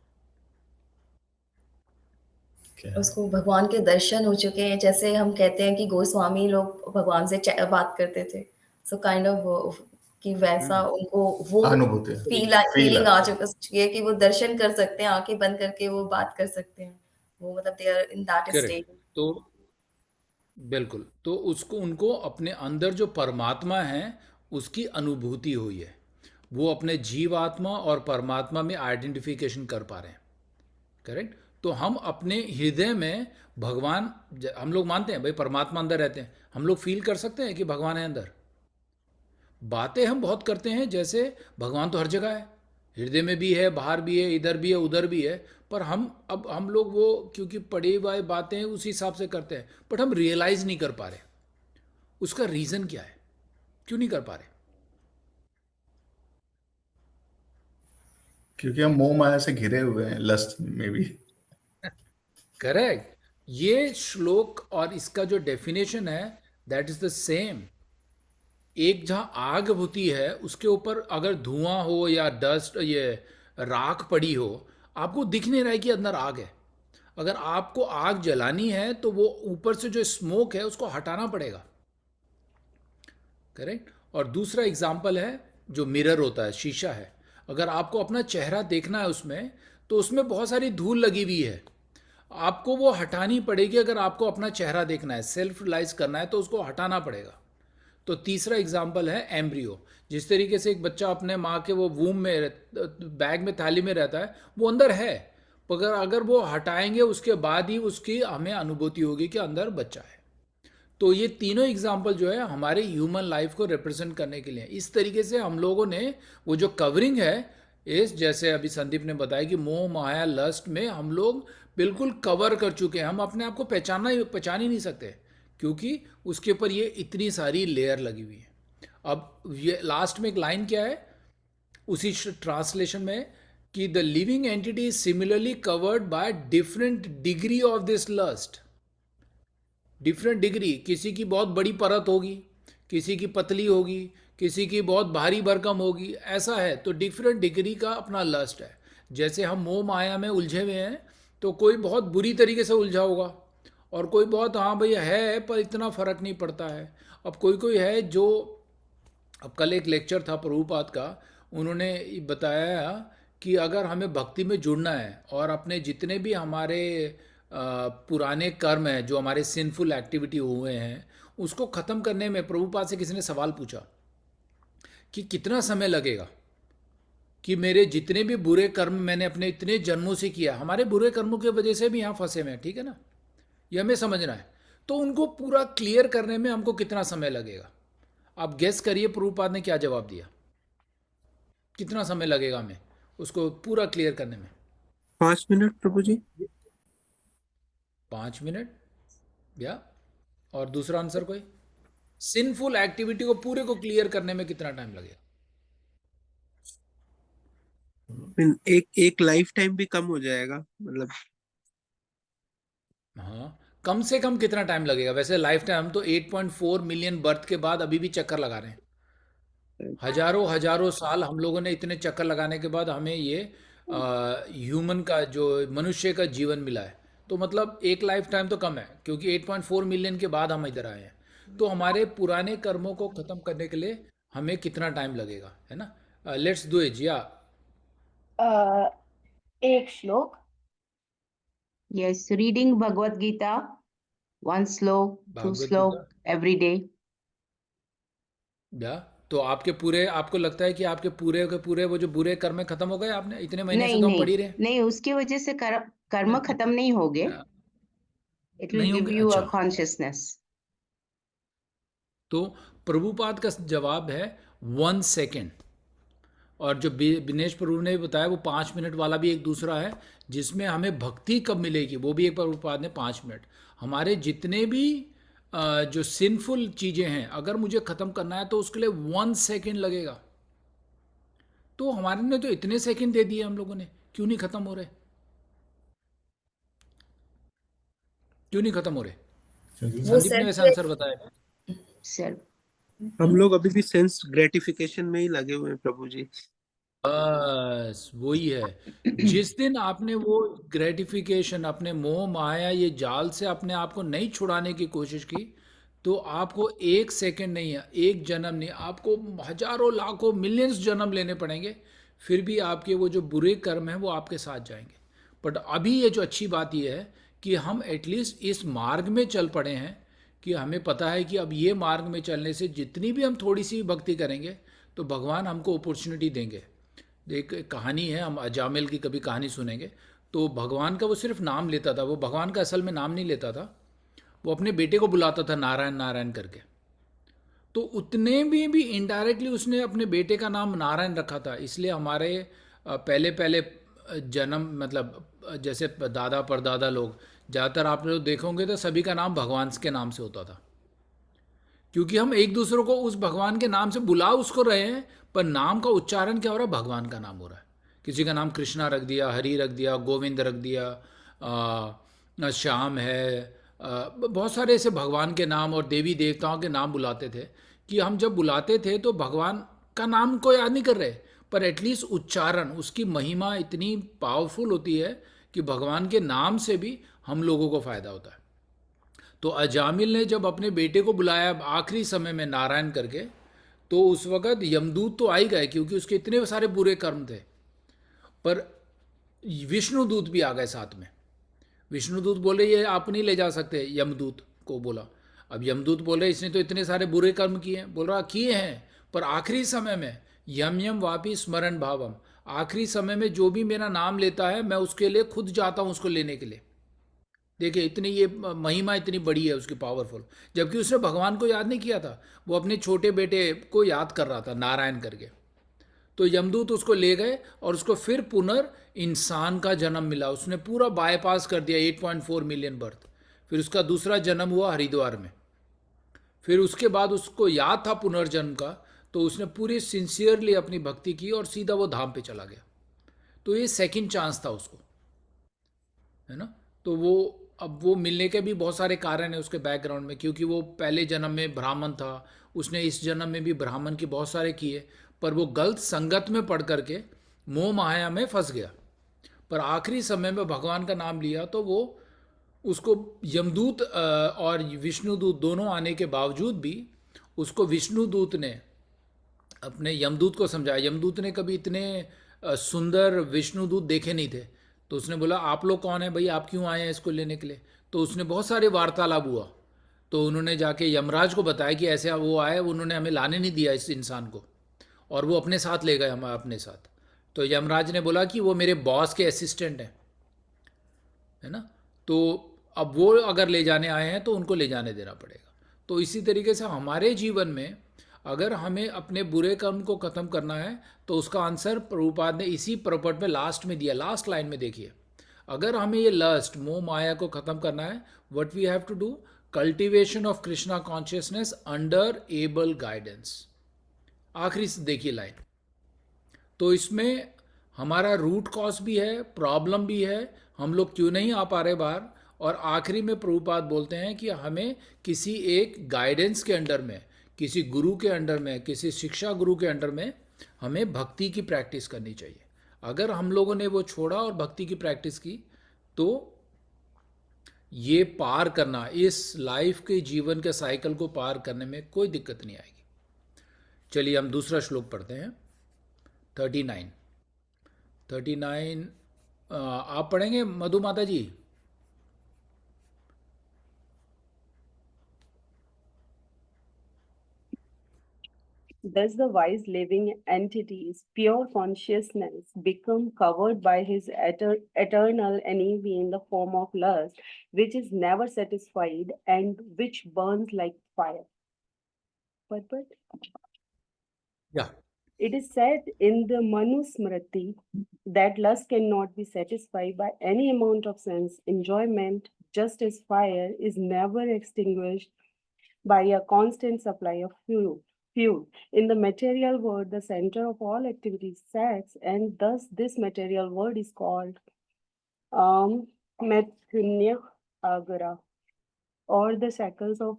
उसको भगवान के दर्शन हो चुके हैं, जैसे हम कहते हैं कि गोस्वामी लोग भगवान से बात करते थे। सो काइंड ऑफ कि वैसा उनको वो अनुभूति फीलिंग आ चुकी है कि वो दर्शन कर सकते हैं, आंखें बंद करके वो बात कर सकते हैं। वो मतलब they are in that correct. State. तो बिल्कुल, तो उसको उनको अपने अंदर जो परमात्मा है उसकी अनुभूति हुई है। वो अपने जीवात्मा और परमात्मा में आइडेंटिफिकेशन कर पा रहे हैं। करेक्ट। तो हम अपने हृदय में भगवान, हम लोग मानते हैं भाई परमात्मा अंदर रहते हैं, हम लोग फील कर सकते हैं कि भगवान है अंदर। बातें हम बहुत करते हैं जैसे भगवान तो हर जगह है, हृदय में भी है, बाहर भी है, इधर भी है, उधर भी है, पर हम लोग वो क्योंकि पढ़ी हुई बातें हैं उसी हिसाब से करते हैं, बट हम रियलाइज नहीं कर पा रहे। उसका रीज़न क्या है, क्यों नहीं कर पा रहे? क्योंकि हम मोह माया से घिरे हुए हैं, लस्ट में भी। करेक्ट। ये श्लोक और इसका जो डेफिनेशन है दैट इज द सेम। एक जहाँ आग होती है उसके ऊपर अगर धुआं हो या डस्ट, ये राख पड़ी हो, आपको दिख नहीं रहा है कि अंदर आग है। अगर आपको आग जलानी है तो वो ऊपर से जो स्मोक है उसको हटाना पड़ेगा। करेक्ट। और दूसरा एग्जाम्पल है जो मिरर होता है, शीशा है। अगर आपको अपना चेहरा देखना है उसमें, तो उसमें बहुत सारी धूल लगी हुई है, आपको वो हटानी पड़ेगी। अगर आपको अपना चेहरा देखना है, सेल्फ रियलाइज करना है, तो उसको हटाना पड़ेगा। तो तीसरा एग्जाम्पल है एम्ब्रियो। जिस तरीके से एक बच्चा अपने माँ के वो वूम में, बैग में, थाली में रहता है, वो अंदर है, मगर अगर वो हटाएंगे उसके बाद ही उसकी हमें अनुभूति होगी कि अंदर बच्चा है। तो ये तीनों एग्जाम्पल जो है हमारे ह्यूमन लाइफ को रिप्रेजेंट करने के लिए। इस तरीके से हम लोगों ने वो जो कवरिंग है, इस जैसे अभी संदीप ने बताया कि मोह माया लस्ट में हम लोग बिल्कुल कवर कर चुके हैं। हम अपने आप को पहचान ही नहीं सकते क्योंकि उसके ऊपर ये इतनी सारी लेयर लगी हुई है। अब ये लास्ट में एक लाइन क्या है उसी ट्रांसलेशन में कि the living entity is similarly covered by different degree of this lust. Different degree, किसी की बहुत बड़ी परत होगी, किसी की पतली होगी, किसी की बहुत भारी भरकम होगी, ऐसा है। तो डिफरेंट डिग्री का अपना लस्ट है। जैसे हम मोह माया में उलझे हुए हैं तो कोई बहुत बुरी तरीके से उलझा होगा और कोई बहुत हाँ भैया है पर इतना फ़र्क नहीं पड़ता है। अब कोई है जो, अब कल एक लेक्चर था प्रभुपाद का, उन्होंने बताया कि अगर हमें भक्ति में जुड़ना है और अपने जितने भी हमारे पुराने कर्म हैं, जो हमारे सिंफुल एक्टिविटी हुए हैं, उसको ख़त्म करने में प्रभुपाद से किसी ने सवाल पूछा कि कितना समय लगेगा, कि मेरे जितने भी बुरे कर्म मैंने अपने इतने जन्मों से किया, हमारे बुरे कर्मों की वजह से भी यहाँ फंसे हुए हैं, ठीक है ना, ये हमें समझना है। तो उनको पूरा क्लियर करने में हमको कितना समय लगेगा? आप गेस करिए प्रभुपाद ने क्या जवाब दिया, कितना समय लगेगा हमें उसको पूरा क्लियर करने में? 5 मिनट प्रभु जी। 5 मिनट? या और दूसरा आंसर कोई? सिंफुल एक्टिविटी को पूरे को क्लियर करने में कितना टाइम लगेगा? एक लाइफ टाइम भी कम हो जाएगा, मतलब हाँ, कम से कम कितना टाइम लगेगा वैसे लाइफ टाइम? हम तो 8.4 मिलियन बर्थ के बाद अभी भी चक्कर लगा रहे हैं। हजारों हजारों साल हम लोगों ने इतने चक्कर लगाने के बाद हमें ये ह्यूमन का जो मनुष्य का जीवन मिला है। तो मतलब एक लाइफ टाइम तो कम है, क्योंकि 8.4 मिलियन के बाद हम इधर आए हैं। तो हमारे पुराने कर्मों को ख़त्म करने के लिए हमें कितना टाइम लगेगा, है ना? लेट्स डू इट या uh, एक श्लोक. Yes, reading Bhagavad Gita, one slok, two Bhagavat slok Gita every day. या तो आपके पूरे, आपको लगता है कि आपके पूरे के पूरे वो जो बुरे कर्म है खत्म हो गए? आपने इतने महीने से नहीं तो हम नहीं पढ़ ही रहे हैं। नहीं, उसकी वजह से कर्म खत्म नहीं होंगे. या, It will नहीं give होंगे, you a अच्छा। consciousness. तो प्रभुपाद का जवाब है 1 सेकेंड। और जो दिनेश प्रभु ने बताया वो 5 मिनट वाला भी एक दूसरा है, जिसमें हमें भक्ति कब मिलेगी वो भी एक प्रभुपाद ने 5 मिनट। हमारे जितने भी जो सिंफुल चीज़ें हैं अगर मुझे ख़त्म करना है तो उसके लिए 1 सेकेंड लगेगा। तो हमारे ने तो इतने सेकंड दे दिए हम लोगों ने, क्यों नहीं ख़त्म हो रहे? क्यों नहीं ख़त्म हो रहे? क्योंकि वो संदीप ने वैसे सेल्फ आंसर बताया। Sir, हम लोग अभी भी सेंस ग्रेटिफिकेशन में ही लगे हुए हैं प्रभु जी. बस वही है। जिस दिन आपने वो ग्रेटिफिकेशन, अपने मोह माया ये जाल से अपने आप को नहीं छुड़ाने की कोशिश की, तो आपको 1 सेकंड नहीं है, एक जन्म नहीं, आपको हजारों लाखों मिलियंस जन्म लेने पड़ेंगे, फिर भी आपके वो जो बुरे कर्म हैं वो आपके साथ जाएंगे। बट अभी ये जो अच्छी बात ये है कि हम एटलीस्ट इस मार्ग में चल पड़े हैं, कि हमें पता है कि अब ये मार्ग में चलने से जितनी भी हम थोड़ी सी भक्ति करेंगे तो भगवान हमको अपॉर्चुनिटी देंगे। एक कहानी है, हम अजामिल की कभी कहानी सुनेंगे। तो भगवान का वो सिर्फ नाम लेता था, वो भगवान का असल में नाम नहीं लेता था, वो अपने बेटे को बुलाता था नारायण नारायण करके। तो उतने भी इनडायरेक्टली उसने अपने बेटे का नाम नारायण रखा था। इसलिए हमारे पहले पहले जन्म मतलब जैसे दादा परदादा लोग, ज़्यादातर आप लोग देखोगे तो सभी का नाम भगवान के नाम से होता था, क्योंकि हम एक दूसरे को उस भगवान के नाम से बुला उसको रहे हैं, पर नाम का उच्चारण क्या हो रहा है? भगवान का नाम हो रहा है। किसी का नाम कृष्णा रख दिया, हरि रख दिया, गोविंद रख दिया, श्याम है, बहुत सारे ऐसे भगवान के नाम और देवी देवताओं के नाम बुलाते थे। कि हम जब बुलाते थे तो भगवान का नाम को याद नहीं कर रहे, पर एटलीस्ट उच्चारण, उसकी महिमा इतनी पावरफुल होती है कि भगवान के नाम से भी हम लोगों को फ़ायदा होता है। तो अजामिल ने जब अपने बेटे को बुलाया आखिरी समय में नारायण करके, तो उस वक़्त यमदूत तो आ ही गए क्योंकि उसके इतने सारे बुरे कर्म थे, पर विष्णुदूत भी आ गए साथ में। विष्णुदूत बोले ये आप नहीं ले जा सकते, यमदूत को बोला। अब यमदूत बोले इसने तो इतने सारे बुरे कर्म किए हैं, बोल रहा किए हैं, पर आखिरी समय में यम यम वापी स्मरण भावम, आखिरी समय में जो भी मेरा नाम लेता है मैं उसके लिए खुद जाता हूँ उसको लेने के लिए। देखिए इतनी ये महिमा इतनी बड़ी है उसकी, पावरफुल। जबकि उसने भगवान को याद नहीं किया था, वो अपने छोटे बेटे को याद कर रहा था नारायण करके। तो यमदूत उसको ले गए और उसको फिर पुनर् इंसान का जन्म मिला। उसने पूरा बाईपास कर दिया 8.4 मिलियन बर्थ। फिर उसका दूसरा जन्म हुआ हरिद्वार में। फिर उसके बाद उसको याद था पुनर्जन्म का, तो उसने पूरी सिंसियरली अपनी भक्ति की और सीधा वो धाम पे चला गया। तो ये सेकंड चांस था उसको, है ना? तो वो अब वो मिलने के भी बहुत सारे कारण हैं उसके बैकग्राउंड में, क्योंकि वो पहले जन्म में ब्राह्मण था, उसने इस जन्म में भी ब्राह्मण की बहुत सारे किए, पर वो गलत संगत में पढ़ करके मोह माया में फंस गया। पर आखिरी समय में भगवान का नाम लिया तो वो उसको यमदूत और विष्णुदूत दोनों आने के बावजूद भी उसको विष्णुदूत ने अपने यमदूत को समझाया। यमदूत ने कभी इतने सुंदर विष्णुदूत देखे नहीं थे, तो उसने बोला आप लोग कौन है भाई, आप क्यों आए हैं इसको लेने के लिए? तो उसने बहुत सारे वार्तालाप हुआ, तो उन्होंने जाके यमराज को बताया कि ऐसे वो आए, उन्होंने हमें लाने नहीं दिया इस इंसान को, और वो अपने साथ ले गए हम अपने साथ। तो यमराज ने बोला कि वो मेरे बॉस के असिस्टेंट हैं, है ना? तो अब वो अगर ले जाने आए हैं तो उनको ले जाने देना पड़ेगा। तो इसी तरीके से हमारे जीवन में अगर हमें अपने बुरे कर्म को ख़त्म करना है तो उसका आंसर प्रभुपाद ने इसी प्रॉपर्ट में लास्ट में दिया। लास्ट लाइन में देखिए, अगर हमें ये लस्ट मोह माया को ख़त्म करना है, what we have to do, cultivation of Krishna consciousness under able guidance. आखिरी से देखिए लाइन। तो इसमें हमारा रूट कॉज भी है, प्रॉब्लम भी है, हम लोग क्यों नहीं आ पा रहे बाहर, और आखिरी में प्रभुपाद बोलते हैं कि हमें किसी एक गाइडेंस के अंडर में, किसी गुरु के अंडर में, किसी शिक्षा गुरु के अंडर में हमें भक्ति की प्रैक्टिस करनी चाहिए। अगर हम लोगों ने वो छोड़ा और भक्ति की प्रैक्टिस की तो ये पार करना, इस लाइफ के जीवन के साइकिल को पार करने में कोई दिक्कत नहीं आएगी। चलिए हम दूसरा श्लोक पढ़ते हैं, 39 आप पढ़ेंगे मधु माता जी? Does the wise living entity's pure consciousness become covered by his eternal envy in the form of lust, which is never satisfied and which burns like fire? Purport? या It is said in the Manu Smriti that lust cannot be satisfied by any amount of sense enjoyment, just as fire is never extinguished by a constant supply of fuel. In the material world, the center of all activity is sex, and thus this material world is called Methunya Agara, or the shackles of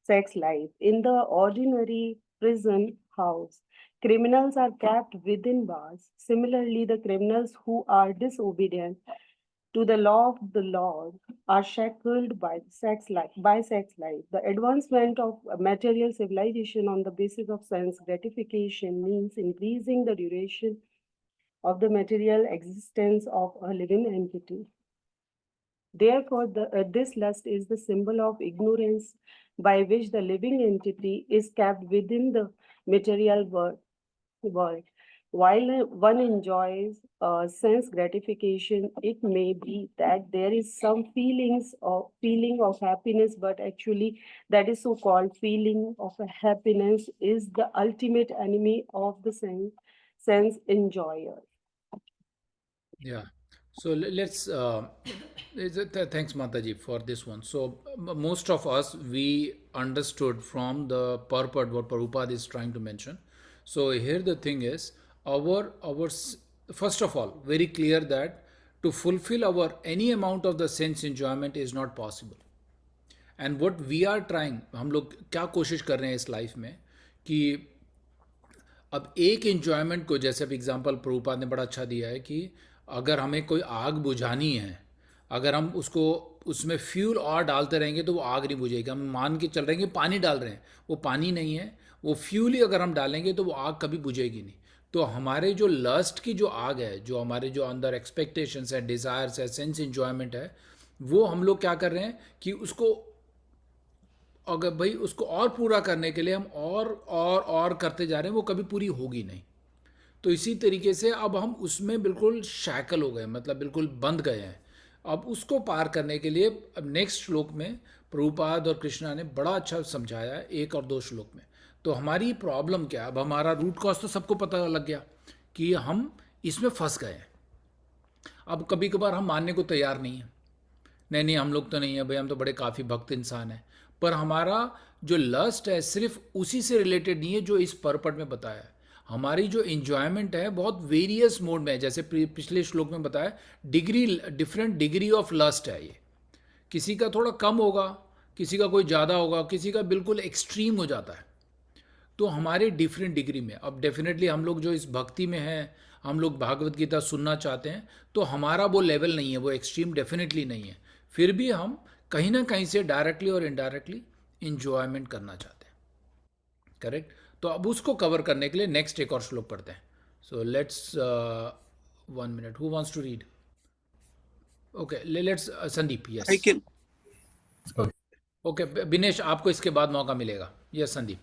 sex life. In the ordinary prison house, criminals are kept within bars. Similarly, the criminals who are disobedient to the law of the Lord are shackled by sex life. The advancement of material civilization on the basis of sense gratification means increasing the duration of the material existence of a living entity. Therefore, this lust is the symbol of ignorance by which the living entity is kept within the material world. While one enjoys sense gratification, it may be that there is some feeling of happiness, but actually that is so-called feeling of a happiness is the ultimate enemy of the sense enjoyer. Yeah. So let's thanks Mataji for this one. So most of us, we understood from the purport what Prabhupada is trying to mention. So here the thing is, first of all, very clear that to fulfill our any amount of the sense enjoyment is not possible. And what we are trying, हम लोग क्या कोशिश कर रहे हैं इस लाइफ में कि अब एक इन्जॉयमेंट को, जैसे अब एग्जांपल प्रभुपाद ने बड़ा अच्छा दिया है कि अगर हमें कोई आग बुझानी है, अगर हम उसको उसमें फ्यूल और डालते रहेंगे तो वो आग नहीं बुझेगी। हम मान के चल रहे हैं कि पानी डाल रहे हैं, वो पानी नहीं है, वो फ्यूल ही अगर हम डालेंगे तो वो आग कभी बुझेगी नहीं। तो हमारे जो लस्ट की जो आग है, जो हमारे जो अंदर एक्सपेक्टेशंस है, डिज़ायर्स है, सेंस इन्जॉयमेंट है, वो हम लोग क्या कर रहे हैं कि उसको अगर भाई उसको और पूरा करने के लिए हम और करते जा रहे हैं, वो कभी पूरी होगी नहीं। तो इसी तरीके से अब हम उसमें बिल्कुल शैकल हो गए, मतलब बिल्कुल बंध गए हैं। अब उसको पार करने के लिए अब नेक्स्ट श्लोक में प्रभुपाद और कृष्णा ने बड़ा अच्छा समझाया है, 1 और 2 श्लोक में। तो हमारी प्रॉब्लम क्या है, अब हमारा रूट कॉज तो सबको पता लग गया कि हम इसमें फंस गए हैं। अब कभी कभार हम मानने को तैयार नहीं हैं, नहीं हम लोग तो नहीं है भाई, हम तो बड़े काफ़ी भक्त इंसान हैं, पर हमारा जो लस्ट है सिर्फ उसी से रिलेटेड नहीं है जो इस परपट में बताया है। हमारी जो इन्जॉयमेंट है बहुत वेरियस मोड में है, जैसे पिछले श्लोक में बताया डिफरेंट डिग्री ऑफ लस्ट है। ये किसी का थोड़ा कम होगा, किसी का कोई ज़्यादा होगा, किसी का बिल्कुल एक्सट्रीम हो जाता है। तो हमारे डिफरेंट डिग्री में, अब डेफिनेटली हम लोग जो इस भक्ति में हैं, हम लोग भागवत गीता सुनना चाहते हैं, तो हमारा वो लेवल नहीं है, वो एक्सट्रीम डेफिनेटली नहीं है। फिर भी हम कहीं ना कहीं से डायरेक्टली और इनडायरेक्टली इंजॉयमेंट करना चाहते हैं, करेक्ट। तो अब उसको कवर करने के लिए नेक्स्ट एक और श्लोक पढ़ते हैं। So let's 1 minute, who wants to read? Okay, let's Sandeep. Yes, I can. Okay Binesh, आपको इसके बाद मौका मिलेगा। Yes Sandeep.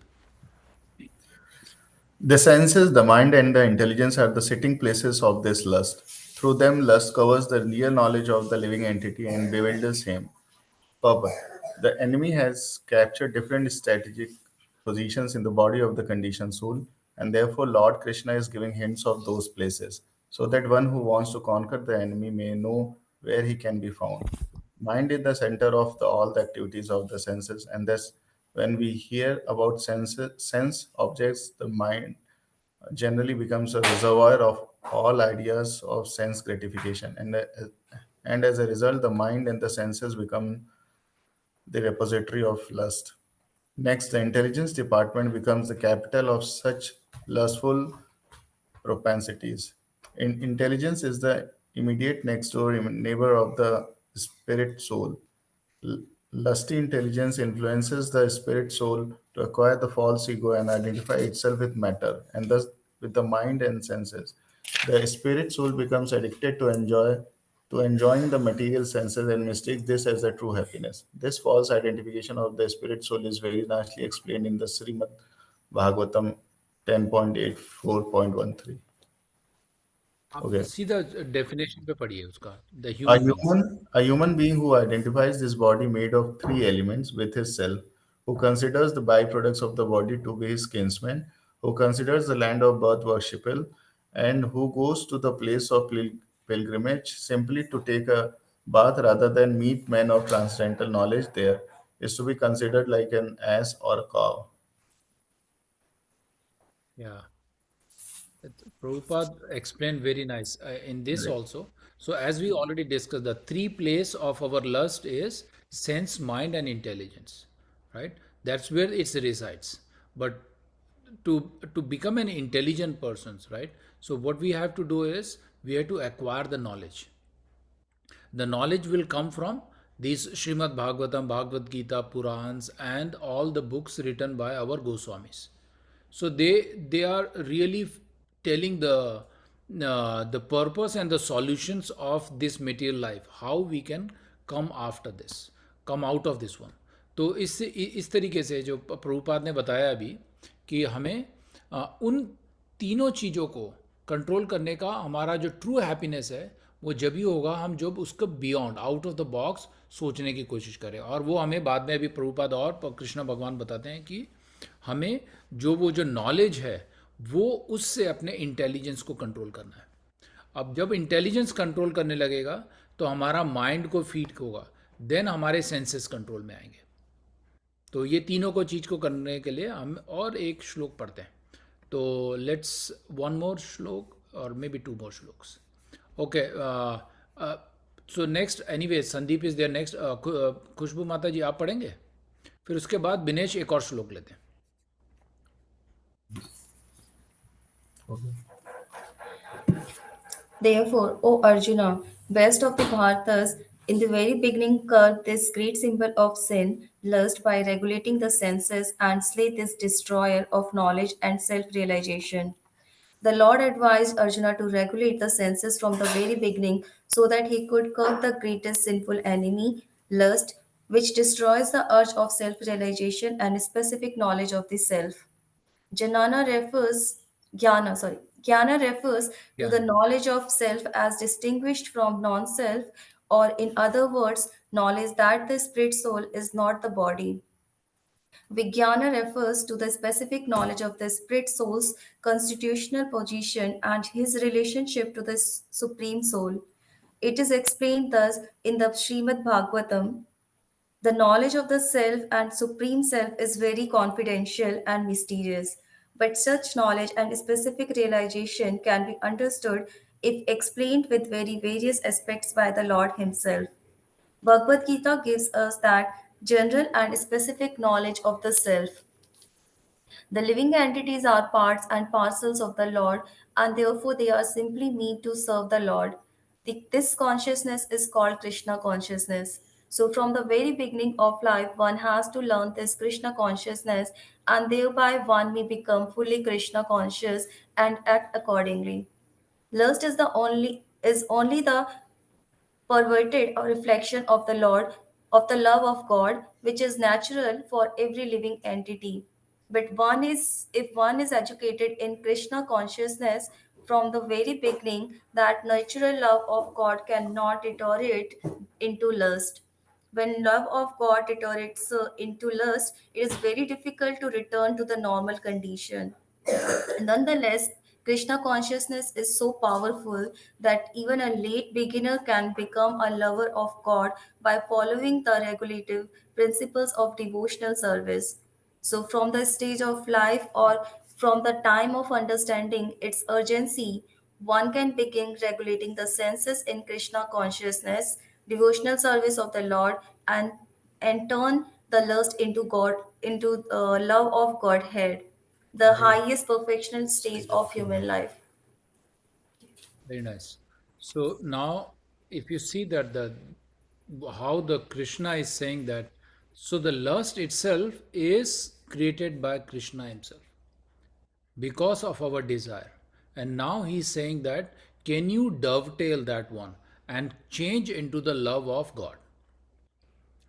The senses, the mind, and the intelligence are the sitting places of this lust. Through them, lust covers the real knowledge of the living entity and bewilders him. Purpose. The enemy has captured different strategic positions in the body of the conditioned soul, and therefore Lord Krishna is giving hints of those places, so that one who wants to conquer the enemy may know where he can be found. Mind is the center of all the activities of the senses, and thus, when we hear about sense objects, the mind generally becomes a reservoir of all ideas of sense gratification, and and as a result, the mind and the senses become the repository of lust. Next, the intelligence department becomes the capital of such lustful propensities. Intelligence is the immediate next door neighbor of the spirit soul. L- Lusty intelligence influences the spirit soul to acquire the false ego and identify itself with matter, and thus with the mind and senses. The spirit soul becomes addicted to enjoying the material senses and mistakes this as the true happiness. This false identification of the spirit soul is very nicely explained in the Srimad Bhagavatam 10.84.13. आप Okay. सीधा डेफिनेशन पे पढ़िए उसका, the A human being. human being who identifies this body made of three elements with his self, who considers the byproducts of the body to be his kinsmen, who considers the land of birth worshipable, and who goes to the place of pilgrimage simply to take a bath rather than meet men of transcendental knowledge there, is to be considered like an ass or a cow. Yeah, Prabhupada explained very nice in this Right. also. So as we already discussed, the three place of our lust is sense, mind, and intelligence, right? That's where it resides. But to become an intelligent person, right? So what we have to do is we have to acquire the knowledge. The knowledge will come from these Srimad Bhagavatam, Bhagavad Gita, Purans, and all the books written by our Goswamis. So they are really telling the purpose and the solutions of this material life, how we can come after this, come out of this one. तो इस तरीके से जो प्रभुपाद ने बताया अभी कि हमें उन तीनों चीज़ों को कंट्रोल करने का हमारा जो ट्रू हैप्पीनेस है वो जब ही होगा हम जब उसको beyond out of the box सोचने की कोशिश करें। और वो हमें बाद में अभी प्रभुपाद और कृष्ण भगवान बताते हैं कि हमें जो नॉलेज है वो उससे अपने इंटेलिजेंस को कंट्रोल करना है। अब जब इंटेलिजेंस कंट्रोल करने लगेगा तो हमारा माइंड को फीड होगा, देन हमारे सेंसेस कंट्रोल में आएंगे। तो ये तीनों को चीज़ को करने के लिए हम और एक श्लोक पढ़ते हैं। तो लेट्स वन मोर श्लोक और may be two more shlokas. Okay, so next anyway Sandeep is there next. Khushboo Mata ji आप पढ़ेंगे, फिर उसके बाद दिनेश एक और श्लोक लेते हैं। Therefore, O Arjuna, best of the Bharatas, in the very beginning curb this great symbol of sin, lust, by regulating the senses, and slay this destroyer of knowledge and self realization. The Lord advised Arjuna to regulate the senses from the very beginning so that he could curb the greatest sinful enemy, lust, which destroys the urge of self realization and specific knowledge of the self. Jnana refers Jnana refers to the ज्ञान। knowledge of self as distinguished from non-self, or in other words, knowledge that the spirit soul is not the body. Vijnana refers to the specific knowledge of the spirit soul's constitutional position and his relationship to the supreme soul. It is explained thus in the Srimad Bhagavatam. The knowledge of the self and supreme self is very confidential and mysterious, but such knowledge and specific realization can be understood if explained with very various aspects by the Lord Himself. Bhagavad Gita gives us that general and specific knowledge of the self. The living entities are parts and parcels of the Lord, and therefore they are simply meant to serve the Lord. This consciousness is called Krishna consciousness. So, from the very beginning of life, one has to learn this Krishna consciousness, and thereby one may become fully Krishna conscious and act accordingly. Lust is only the perverted a reflection of the Lord, of the love of God, which is natural for every living entity. But if one is educated in Krishna consciousness from the very beginning, that natural love of God cannot deteriorate into lust. When love of God deteriorates into lust, it is very difficult to return to the normal condition. Nonetheless, Krishna consciousness is so powerful that even a late beginner can become a lover of God by following the regulative principles of devotional service. So, from the stage of life or from the time of understanding its urgency, one can begin regulating the senses in Krishna consciousness, devotional service of the Lord, and turn the lust into love of Godhead, the highest perfectional stage of human life. Very nice. So now, if you see that how the Krishna is saying that, so the lust itself is created by Krishna himself because of our desire. And now he's saying that, can you dovetail that one and change into the love of God?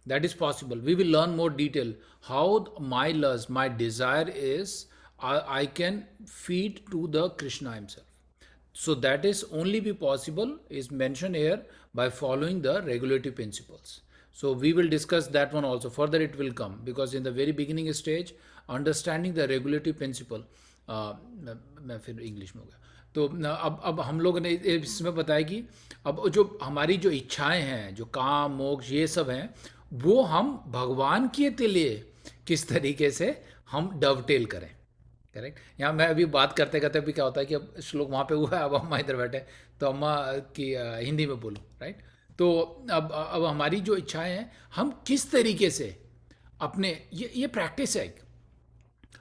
That is possible. We will learn more detail how my lust, my desire is, I can feed to the Krishna himself. So that is only be possible is mentioned here by following the regulative principles. So we will discuss that one also. Further it will come because in the very beginning stage, understanding the regulative principle, मैं फिर इंग्लिश में हो गया तो अब हम लोगों ने इसमें बताया कि अब जो हमारी जो इच्छाएं हैं, जो काम मोक्ष ये सब हैं, वो हम भगवान के लिए किस तरीके से हम डवटेल करें. करेक्ट. यहाँ मैं अभी बात करते करते भी क्या होता है कि अब श्लोक वहाँ पे हुआ है, अब अम्मा इधर बैठे तो अम्मा की हिंदी में बोलूँ. राइट. तो अब हमारी जो इच्छाएं हैं हम किस तरीके से अपने ये प्रैक्टिस है.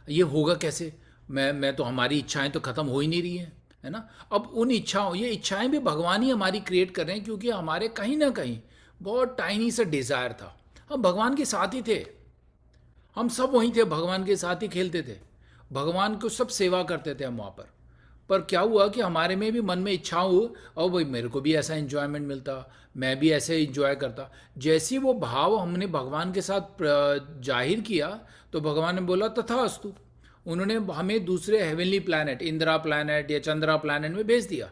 ये होगा कैसे? मैं तो हमारी इच्छाएं तो ख़त्म हो ही नहीं रही है ना. अब उन इच्छाओं, ये इच्छाएं भी भगवान ही हमारी क्रिएट कर रहे हैं क्योंकि हमारे कहीं ना कहीं बहुत टाइनी सा डिज़ायर था. हम भगवान के साथ ही थे, हम सब वहीं थे, भगवान के साथ ही खेलते थे, भगवान को सब सेवा करते थे हम वहाँ पर क्या हुआ कि हमारे में भी मन में इच्छा हो और भाई मेरे को भी ऐसा एंजॉयमेंट मिलता, मैं भी ऐसे इंजॉय करता. जैसे वो भाव हमने भगवान के साथ जाहिर किया तो भगवान ने बोला तथास्तु. उन्होंने हमें दूसरे हेवनली प्लैनेट, इंदिरा प्लैनेट या चंद्रा प्लैनेट में भेज दिया.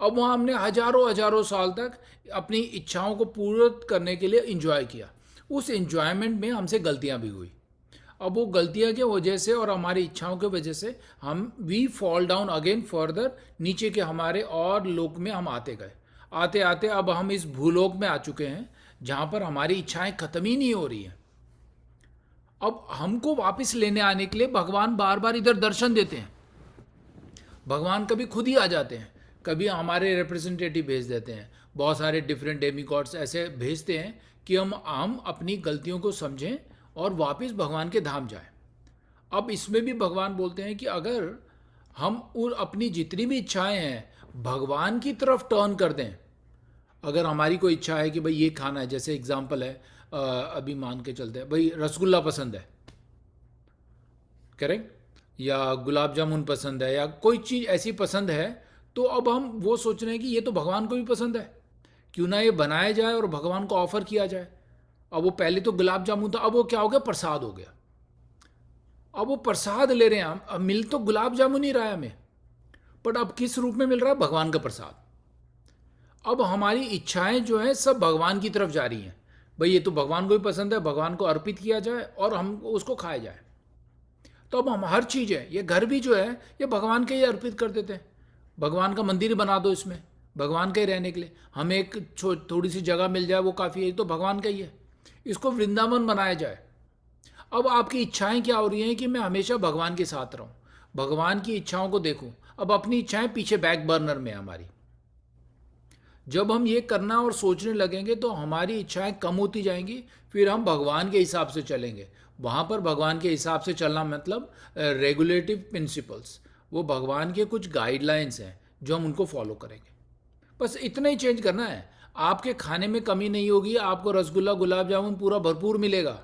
अब वहाँ हमने हजारों साल तक अपनी इच्छाओं को पूरा करने के लिए इंजॉय किया. उस इंजॉयमेंट में हमसे गलतियाँ भी हुई. अब वो गलतियाँ की वजह से और हमारी इच्छाओं की वजह से हम we fall down again further, नीचे के हमारे और लोक में हम आते गए. आते आते अब हम इस भूलोक में आ चुके हैं जहाँ पर हमारी इच्छाएं ख़त्म ही नहीं हो रही हैं. अब हमको वापस लेने आने के लिए भगवान बार बार इधर दर्शन देते हैं. भगवान कभी खुद ही आ जाते हैं, कभी हमारे रिप्रेजेंटेटिव भेज देते हैं, बहुत सारे डिफरेंट डेमिगॉड्स ऐसे भेजते हैं कि हम अपनी गलतियों को समझें और वापस भगवान के धाम जाएं. अब इसमें भी भगवान बोलते हैं कि अगर हम अपनी जितनी भी इच्छाएं हैं भगवान की तरफ टर्न कर दें. अगर हमारी कोई इच्छा है कि भाई ये खाना है, जैसे एग्जांपल है अभी मान के चलते हैं भाई रसगुल्ला पसंद है, करेक्ट, या गुलाब जामुन पसंद है या कोई चीज़ ऐसी पसंद है, तो अब हम वो सोच रहे हैं कि ये तो भगवान को भी पसंद है, क्यों ना ये बनाया जाए और भगवान को ऑफर किया जाए. अब वो पहले तो गुलाब जामुन था, अब वो क्या हो गया, प्रसाद हो गया. अब वो प्रसाद ले रहे हैं हम, अब मिल तो गुलाब जामुन ही रहा है हमें, बट अब किस रूप में मिल रहा है, भगवान का प्रसाद. अब हमारी इच्छाएं जो हैं सब भगवान की तरफ जा रही हैं. भाई ये तो भगवान को भी पसंद है, भगवान को अर्पित किया जाए और हम उसको खाया जाए. तो अब हम हर चीज़ है, ये घर भी जो है ये भगवान के ही अर्पित कर देते हैं. भगवान का मंदिर बना दो, इसमें भगवान के रहने के लिए हमें एक थोड़ी सी जगह मिल जाए वो काफ़ी है, तो भगवान का ही है, इसको वृंदावन बनाया जाए. अब आपकी इच्छाएं क्या हो रही हैं कि मैं हमेशा भगवान के साथ रहूं, भगवान की इच्छाओं को देखूं. अब अपनी इच्छाएं पीछे बैक बर्नर में हमारी. जब हम ये करना और सोचने लगेंगे तो हमारी इच्छाएं कम होती जाएंगी, फिर हम भगवान के हिसाब से चलेंगे. वहाँ पर भगवान के हिसाब से चलना मतलब रेगुलेटिव प्रिंसिपल्स, वो भगवान के कुछ गाइडलाइंस हैं जो हम उनको फॉलो करेंगे. बस इतना ही चेंज करना है. आपके खाने में कमी नहीं होगी, आपको रसगुल्ला गुलाब जामुन पूरा भरपूर मिलेगा,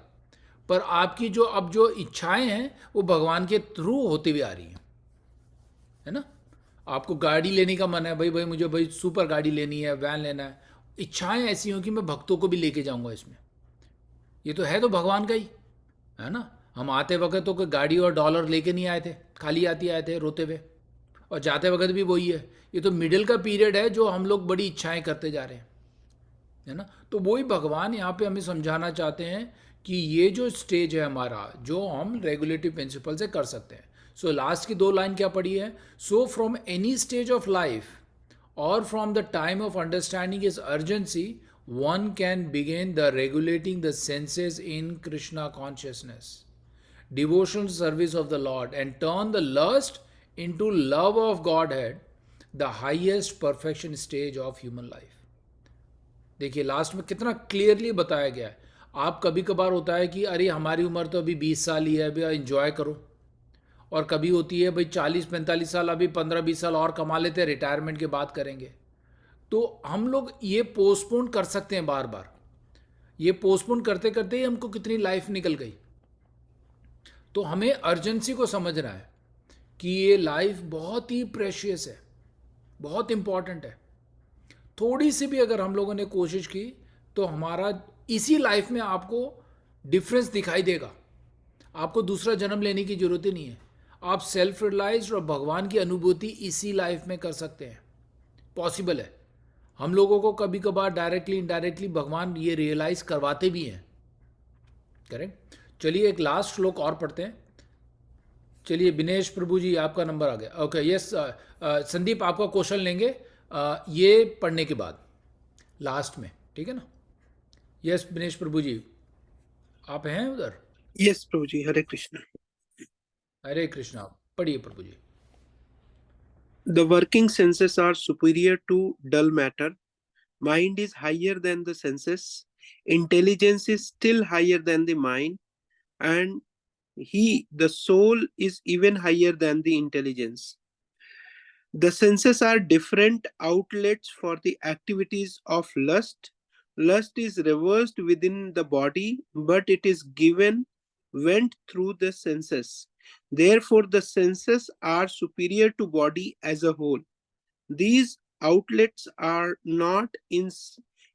पर आपकी जो इच्छाएं हैं वो भगवान के थ्रू होती हुई आ रही हैं, है ना. आपको गाड़ी लेने का मन है, भाई मुझे भाई सुपर गाड़ी लेनी है, वैन लेना है, इच्छाएं ऐसी हों कि मैं भक्तों को भी लेके जाऊंगा इसमें. ये तो है तो भगवान का ही है ना. हम आते वक्त तो कोई गाड़ी और डॉलर लेके नहीं आए थे, खाली आए थे रोते हुए, और जाते वक्त भी वही है. ये तो मिडिल का पीरियड है जो हम लोग बड़ी इच्छाएं करते जा रहे हैं, है ना. तो वही भगवान यहाँ पे हमें समझाना चाहते हैं कि ये जो स्टेज है हमारा, जो हम रेगुलेटिव प्रिंसिपल से कर सकते हैं. सो लास्ट की 2 लाइन क्या पढ़ी है, so from any stage of life और from the time of understanding is urgency one can begin the regulating the senses in Krishna consciousness, devotional service of the Lord, and turn the lust into love of Godhead, the highest perfection stage of human life. देखिए लास्ट में कितना क्लियरली बताया गया है। आप कभी कभार होता है कि अरे हमारी उम्र तो अभी 20 साल ही है, अभी एंजॉय करो, और कभी होती है भाई 40-45 साल, अभी 15-20 साल और कमा लेते हैं, रिटायरमेंट के बाद करेंगे। तो हम लोग ये पोस्टपोन कर सकते हैं बार बार। ये पोस्टपोन करते करते ही हमको कितनी लाइफ निकल गई। तो हमें अर्जेंसी को समझना है कि ये लाइफ बहुत ही प्रेशियस है, बहुत इंपॉर्टेंट है। थोड़ी सी भी अगर हम लोगों ने कोशिश की तो हमारा इसी लाइफ में आपको डिफरेंस दिखाई देगा। आपको दूसरा जन्म लेने की जरूरत ही नहीं है। आप सेल्फ रियलाइज और भगवान की अनुभूति इसी लाइफ में कर सकते हैं, पॉसिबल है। हम लोगों को कभी कभार डायरेक्टली इनडायरेक्टली भगवान ये रियलाइज करवाते भी हैं, करेक्ट। चलिए एक लास्ट श्लोक और पढ़ते हैं। चलिए विनेश प्रभु जी आपका नंबर आ गया। ओके यस, संदीप आपका क्वेश्चन लेंगे ये पढ़ने के बाद लास्ट में, ठीक है ना। यस विनेश प्रभु जी आप हैं उधर? यस प्रभु जी, हरे कृष्णा। हरे कृष्णा, पढ़िए प्रभु जी। The working senses are superior to dull matter. Mind is higher than the senses. Intelligence is still higher than the mind. And the soul, is even higher than the intelligence. The senses are different outlets for the activities of lust. Lust is reversed within the body, but it is went through the senses. Therefore, the senses are superior to body as a whole. These outlets are not in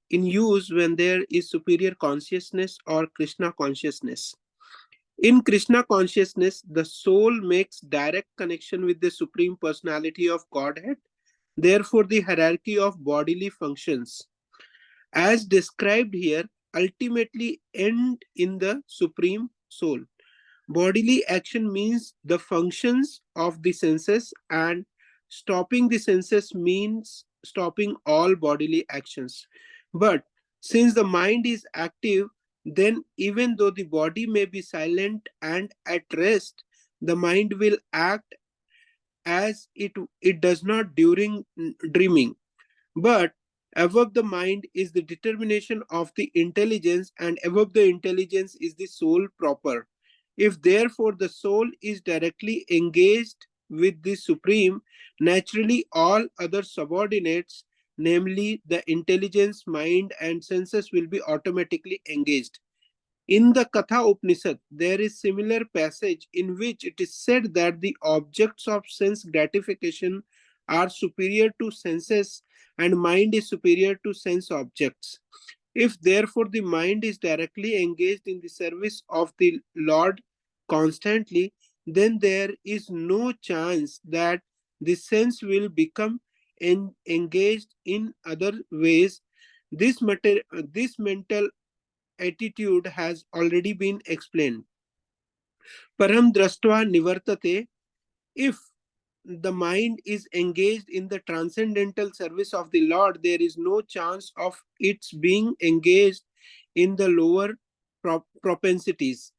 use when there is superior consciousness or Krishna consciousness. In Krishna consciousness, the soul makes direct connection with the Supreme Personality of Godhead. Therefore, the hierarchy of bodily functions, as described here, ultimately end in the Supreme Soul. Bodily action means the functions of the senses, and stopping the senses means stopping all bodily actions. But since the mind is active, then even though the body may be silent and at rest, the mind will act as it does not during dreaming. But above the mind is the determination of the intelligence, and above the intelligence is the soul proper. If therefore the soul is directly engaged with the Supreme, naturally all other subordinates, namely the intelligence, mind, and senses, will be automatically engaged. In the Katha Upanishad, there is similar passage in which it is said that the objects of sense gratification are superior to senses, and mind is superior to sense objects. If therefore the mind is directly engaged in the service of the Lord constantly, then there is no chance that the sense will become engaged in other ways. This mental attitude has already been explained. Param draštva nivartate. If the mind is engaged in the transcendental service of the Lord, there is no chance of its being engaged in the lower propensities.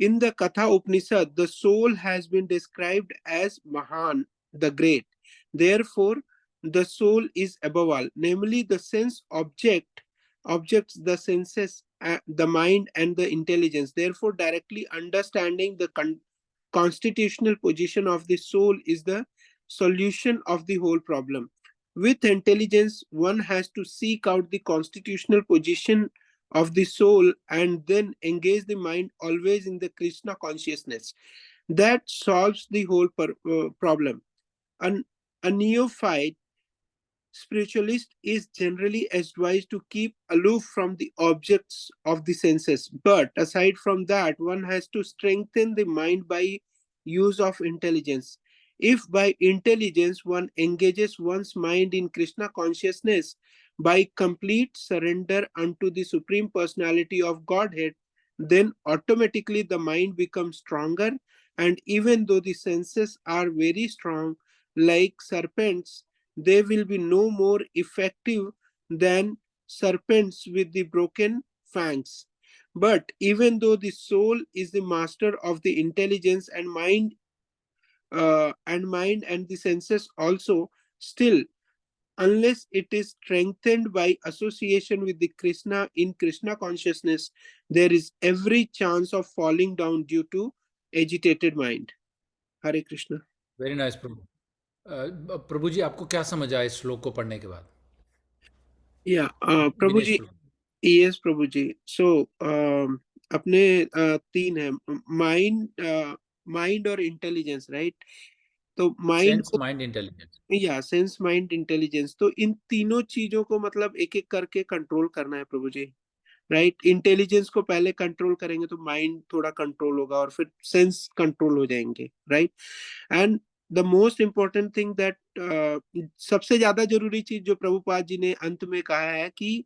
In the Katha Upanishad, the soul has been described as Mahan, the great. Therefore, the soul is above all, namely the sense objects, the senses, the mind, and the intelligence. Therefore, directly understanding the constitutional position of the soul is the solution of the whole problem. With intelligence, one has to seek out the constitutional position of the soul and then engage the mind always in the Krishna consciousness. That solves the whole problem. A neophyte spiritualist is generally advised to keep aloof from the objects of the senses. But aside from that, one has to strengthen the mind by use of intelligence. If by intelligence one engages one's mind in Krishna consciousness by complete surrender unto the Supreme Personality of Godhead, then automatically the mind becomes stronger, and even though the senses are very strong, like serpents, they will be no more effective than serpents with the broken fangs. But even though the soul is the master of the intelligence and mind and the senses also, Still, unless it is strengthened by association with the Krishna in Krishna consciousness, there is every chance of falling down due to agitated mind. Hare Krishna. Very nice Prabhu. Prabhu ji, आपको क्या समझ आया इस श्लोक को पढ़ने के बाद? Yeah, Prabhu दिनेश ji, प्रभु। yes, Prabhu ji. So, अपने तीन है, माइंड और इंटेलिजेंस, राइट? तो माइंड सेंस, को, माइंड, इंटेलिजेंस। या सेंस, माइंड, इंटेलिजेंस, तो इन तीनों चीजों को मतलब एक एक करके कंट्रोल करना है प्रभु जी, राइट? इंटेलिजेंस को पहले कंट्रोल करेंगे तो माइंड थोड़ा कंट्रोल होगा और फिर सेंस कंट्रोल हो जाएंगे, right? And the most important thing that, सबसे ज्यादा जरूरी चीज जो प्रभुपाद जी ने अंत में कहा है कि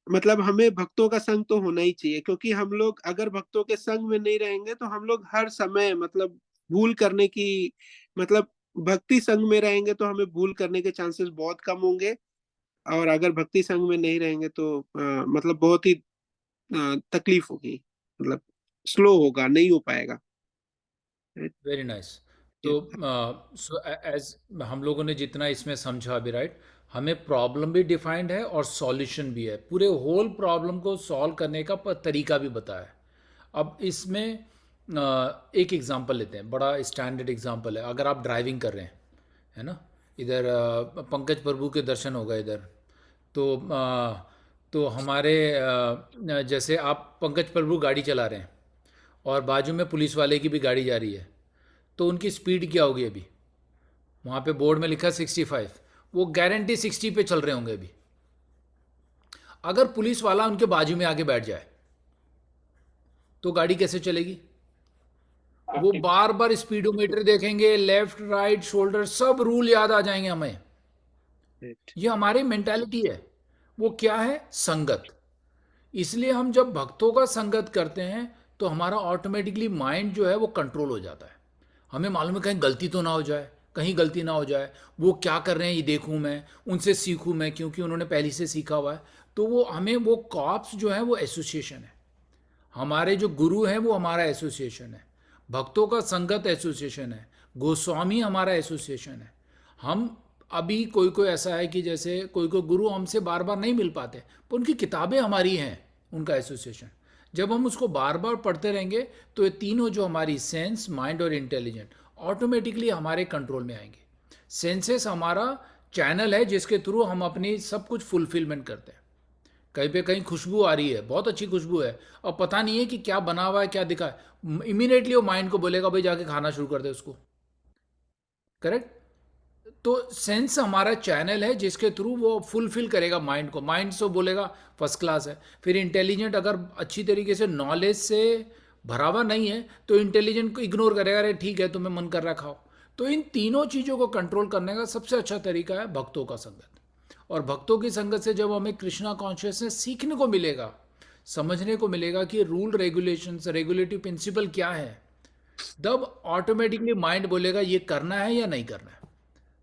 मतलब हमें भक्तों का संग तो होना ही चाहिए, क्योंकि हम लोग अगर भक्तों के संग में नहीं रहेंगे तो हम लोग हर समय मतलब भूल करने की, मतलब भक्ति संग में रहेंगे तो हमें भूल करने के चांसेस बहुत कम होंगे, और अगर भक्ति संग में नहीं रहेंगे तो मतलब बहुत ही तकलीफ होगी, मतलब स्लो होगा, नहीं हो पाएगा। Very nice. तो सो एज हम लोगों ने जितना इसमें समझा अभी, राइट, हमें प्रॉब्लम भी डिफाइंड है और सॉल्यूशन भी है, पूरे होल प्रॉब्लम को सॉल्व करने का तरीका भी बताया है। अब इसमें एक एग्जांपल लेते हैं, बड़ा स्टैंडर्ड एग्जांपल है। अगर आप ड्राइविंग कर रहे हैं, है ना, इधर पंकज प्रभु के दर्शन हो गए इधर, तो हमारे जैसे आप पंकज प्रभु गाड़ी चला रहे हैं और बाजू में पुलिस वाले की भी गाड़ी जा रही है, तो उनकी स्पीड क्या होगी? अभी वहाँ पे बोर्ड में लिखा 65, वो गारंटी 60 पे चल रहे होंगे अभी। अगर पुलिस वाला उनके बाजू में आके बैठ जाए तो गाड़ी कैसे चलेगी? वो बार बार स्पीडोमीटर देखेंगे, लेफ्ट राइट शोल्डर सब रूल याद आ जाएंगे हमें। ये हमारी मेंटालिटी है। वो क्या है? संगत। इसलिए हम जब भक्तों का संगत करते हैं तो हमारा ऑटोमेटिकली माइंड जो है वो कंट्रोल हो जाता है। हमें मालूम है कहीं गलती तो ना हो जाए, कहीं गलती ना हो जाए, वो क्या कर रहे हैं ये देखूं मैं, उनसे सीखूं मैं, क्योंकि उन्होंने पहले से सीखा हुआ है। तो वो हमें वो कॉप्स जो है वो एसोसिएशन है, हमारे जो गुरु हैं वो हमारा एसोसिएशन है, भक्तों का संगत एसोसिएशन है, गोस्वामी हमारा एसोसिएशन है। हम अभी कोई कोई ऐसा है कि जैसे कोई कोई गुरु हमसे बार बार नहीं मिल पाते, पर उनकी किताबें हमारी हैं, उनका एसोसिएशन। जब हम उसको बार बार पढ़ते रहेंगे तो ये तीनों जो हमारी सेंस, माइंड और इंटेलिजेंट ऑटोमेटिकली हमारे कंट्रोल में आएंगे। सेंसेस हमारा चैनल है जिसके थ्रू हम अपनी सब कुछ फुलफिलमेंट करते हैं। कहीं पे कहीं खुशबू आ रही है, बहुत अच्छी खुशबू है, और पता नहीं है कि क्या बना हुआ है, क्या दिखा है, इमीडिएटली वो माइंड को बोलेगा भाई जाके खाना शुरू कर दे उसको, करेक्ट? तो सेंस हमारा चैनल है जिसके थ्रू वो फुलफिल करेगा माइंड को। माइंड से बोलेगा फर्स्ट क्लास है। फिर इंटेलिजेंट अगर अच्छी तरीके से नॉलेज से भरा हुआ नहीं है तो इंटेलिजेंट को इग्नोर करेगा, अरे ठीक है तुम्हें मन कर रहा खाओ। तो इन तीनों चीज़ों को कंट्रोल करने का सबसे अच्छा तरीका है भक्तों का संगत। और भक्तों की संगत से जब हमें कृष्णा कॉन्शियसनेस सीखने को मिलेगा, समझने को मिलेगा कि रूल रेगुलेशंस, रेगुलेटिव प्रिंसिपल क्या है, तब ऑटोमेटिकली माइंड बोलेगा ये करना है या नहीं करना है,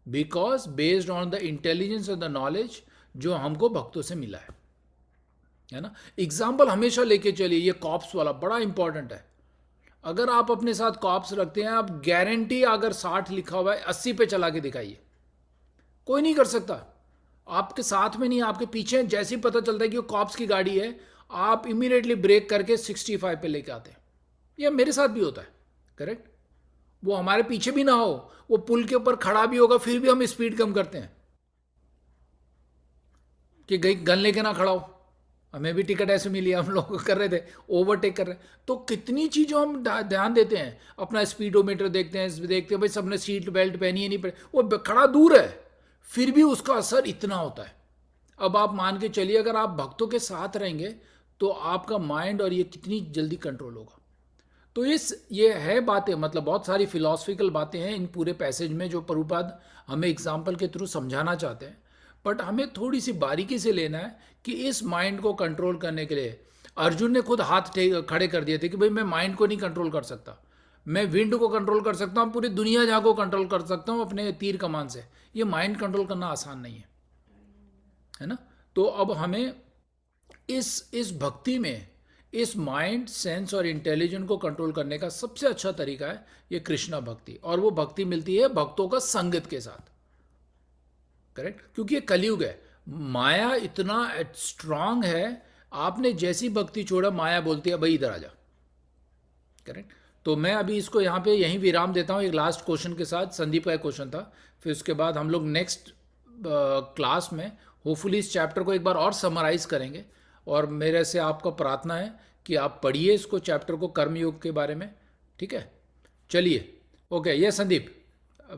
because based on the intelligence और द नॉलेज जो हमको भक्तों से मिला है ना। एग्जाम्पल हमेशा लेके चलिए, ये कॉप्स वाला बड़ा इंपॉर्टेंट है। अगर आप अपने साथ कॉप्स रखते हैं, आप गारंटी अगर 60 लिखा हुआ है 80 पे चला के दिखाइए, कोई नहीं कर सकता। आपके साथ में नहीं, आपके पीछे, जैसे ही पता चलता है कि वो कॉप्स की गाड़ी है, आप इमीडिएटली ब्रेक करके 65 पे लेके आते हैं। ये मेरे साथ भी होता है, करेक्ट? वो हमारे पीछे भी ना हो, वो पुल के ऊपर खड़ा भी होगा, फिर भी हम स्पीड कम करते हैं कि गन लेके ना खड़ा हो। हमें भी टिकट ऐसे मिली, हम लोग कर रहे थे, ओवरटेक कर रहे हैं, तो कितनी चीज़ों हम ध्यान देते हैं। अपना स्पीडोमीटर देखते हैं भाई सबने सीट बेल्ट पहनी है नहीं पहनी, वो खड़ा दूर है, फिर भी उसका असर इतना होता है। अब आप मान के चलिए अगर आप भक्तों के साथ रहेंगे तो आपका माइंड और ये कितनी जल्दी कंट्रोल होगा। तो ये है बातें, मतलब बहुत सारी फिलॉसफिकल बातें हैं इन पूरे पैसेज में जो प्रभुपाद हमें एग्जाम्पल के थ्रू समझाना चाहते हैं। बट हमें थोड़ी सी बारीकी से लेना है कि इस माइंड को कंट्रोल करने के लिए अर्जुन ने खुद हाथ खड़े कर दिए थे कि भाई मैं माइंड को नहीं कंट्रोल कर सकता, मैं विंड को कंट्रोल कर सकता हूँ, पूरी दुनिया जहाँ को कंट्रोल कर सकता हूँ अपने तीर कमान से। ये माइंड कंट्रोल करना आसान नहीं है ना। तो अब हमें इस भक्ति में इस माइंड, सेंस और इंटेलिजेंस को कंट्रोल करने का सबसे अच्छा तरीका है ये कृष्णा भक्ति, और वो भक्ति मिलती है भक्तों का संगत के साथ। करेक्ट, क्योंकि ये कलयुग है, माया इतना स्ट्रांग है, आपने जैसी भक्ति छोड़ा माया बोलती है भाई इधर आ जा। करेक्ट। तो मैं अभी इसको यहाँ पे यहीं विराम देता हूँ एक लास्ट क्वेश्चन के साथ। संदीप का एक क्वेश्चन था, फिर उसके बाद हम लोग नेक्स्ट क्लास में होपफुली इस चैप्टर को एक बार और समराइज करेंगे, और मेरे से आपको प्रार्थना है कि आप पढ़िए इसको, चैप्टर को, कर्मयोग के बारे में। ठीक है, चलिए, ओके। ये Sandeep,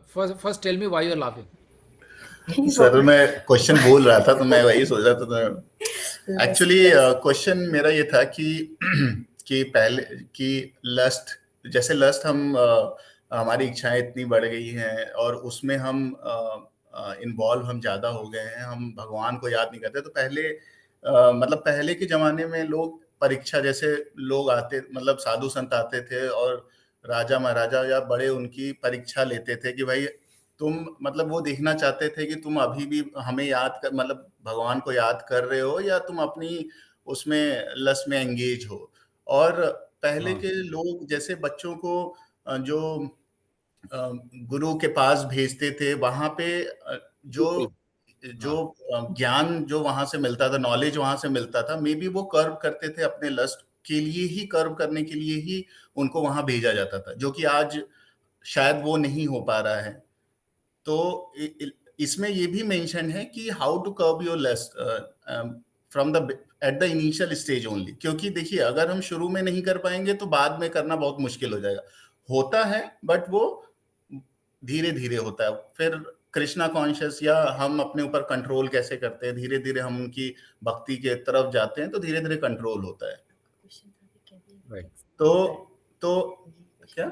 first tell me why you are laughing. Sir मैं क्वेश्चन बोल रहा था तो मैं वही सोच रहा था, तो एक्चुअली क्वेश्चन मेरा ये था कि पहले कि लस्ट, जैसे लस्ट हम हमारी इच्छाएं इतनी बढ़ गई हैं और उसमें हम इन्वॉल्व हम ज्यादा हो गए हैं, हम भगवान को याद नहीं करते। तो पहले मतलब पहले के जमाने में लोग परीक्षा, जैसे लोग आते, मतलब साधु संत आते थे और राजा महाराजा या बड़े उनकी परीक्षा लेते थे कि भाई तुम, मतलब वो देखना चाहते थे कि तुम अभी भी हमें याद कर, मतलब भगवान को याद कर रहे हो या तुम अपनी उसमें लस्ट में एंगेज हो। और पहले हाँ, के लोग जैसे बच्चों को जो गुरु के पास भेजते थे, वहां पे जो जो ज्ञान जो वहां से मिलता था, नॉलेज वहां से मिलता था, मे बी वो कर्व करते थे अपने लस्ट के लिए ही, कर्व करने के लिए ही उनको वहां भेजा जाता था, जो कि आज शायद वो नहीं हो पा रहा है। तो इसमें ये भी मेंशन है कि how to curb your lust from the at the initial stage only, क्योंकि देखिए अगर हम शुरू में नहीं कर पाएंगे तो बाद में करना बहुत मुश्किल हो जाएगा। होता है बट वो धीरे धीरे होता है। फिर कृष्णा कॉन्शियस या हम अपने ऊपर कंट्रोल कैसे करते हैं, धीरे धीरे हम उनकी भक्ति के तरफ जाते हैं तो धीरे धीरे कंट्रोल होता है। राइट। तो क्या,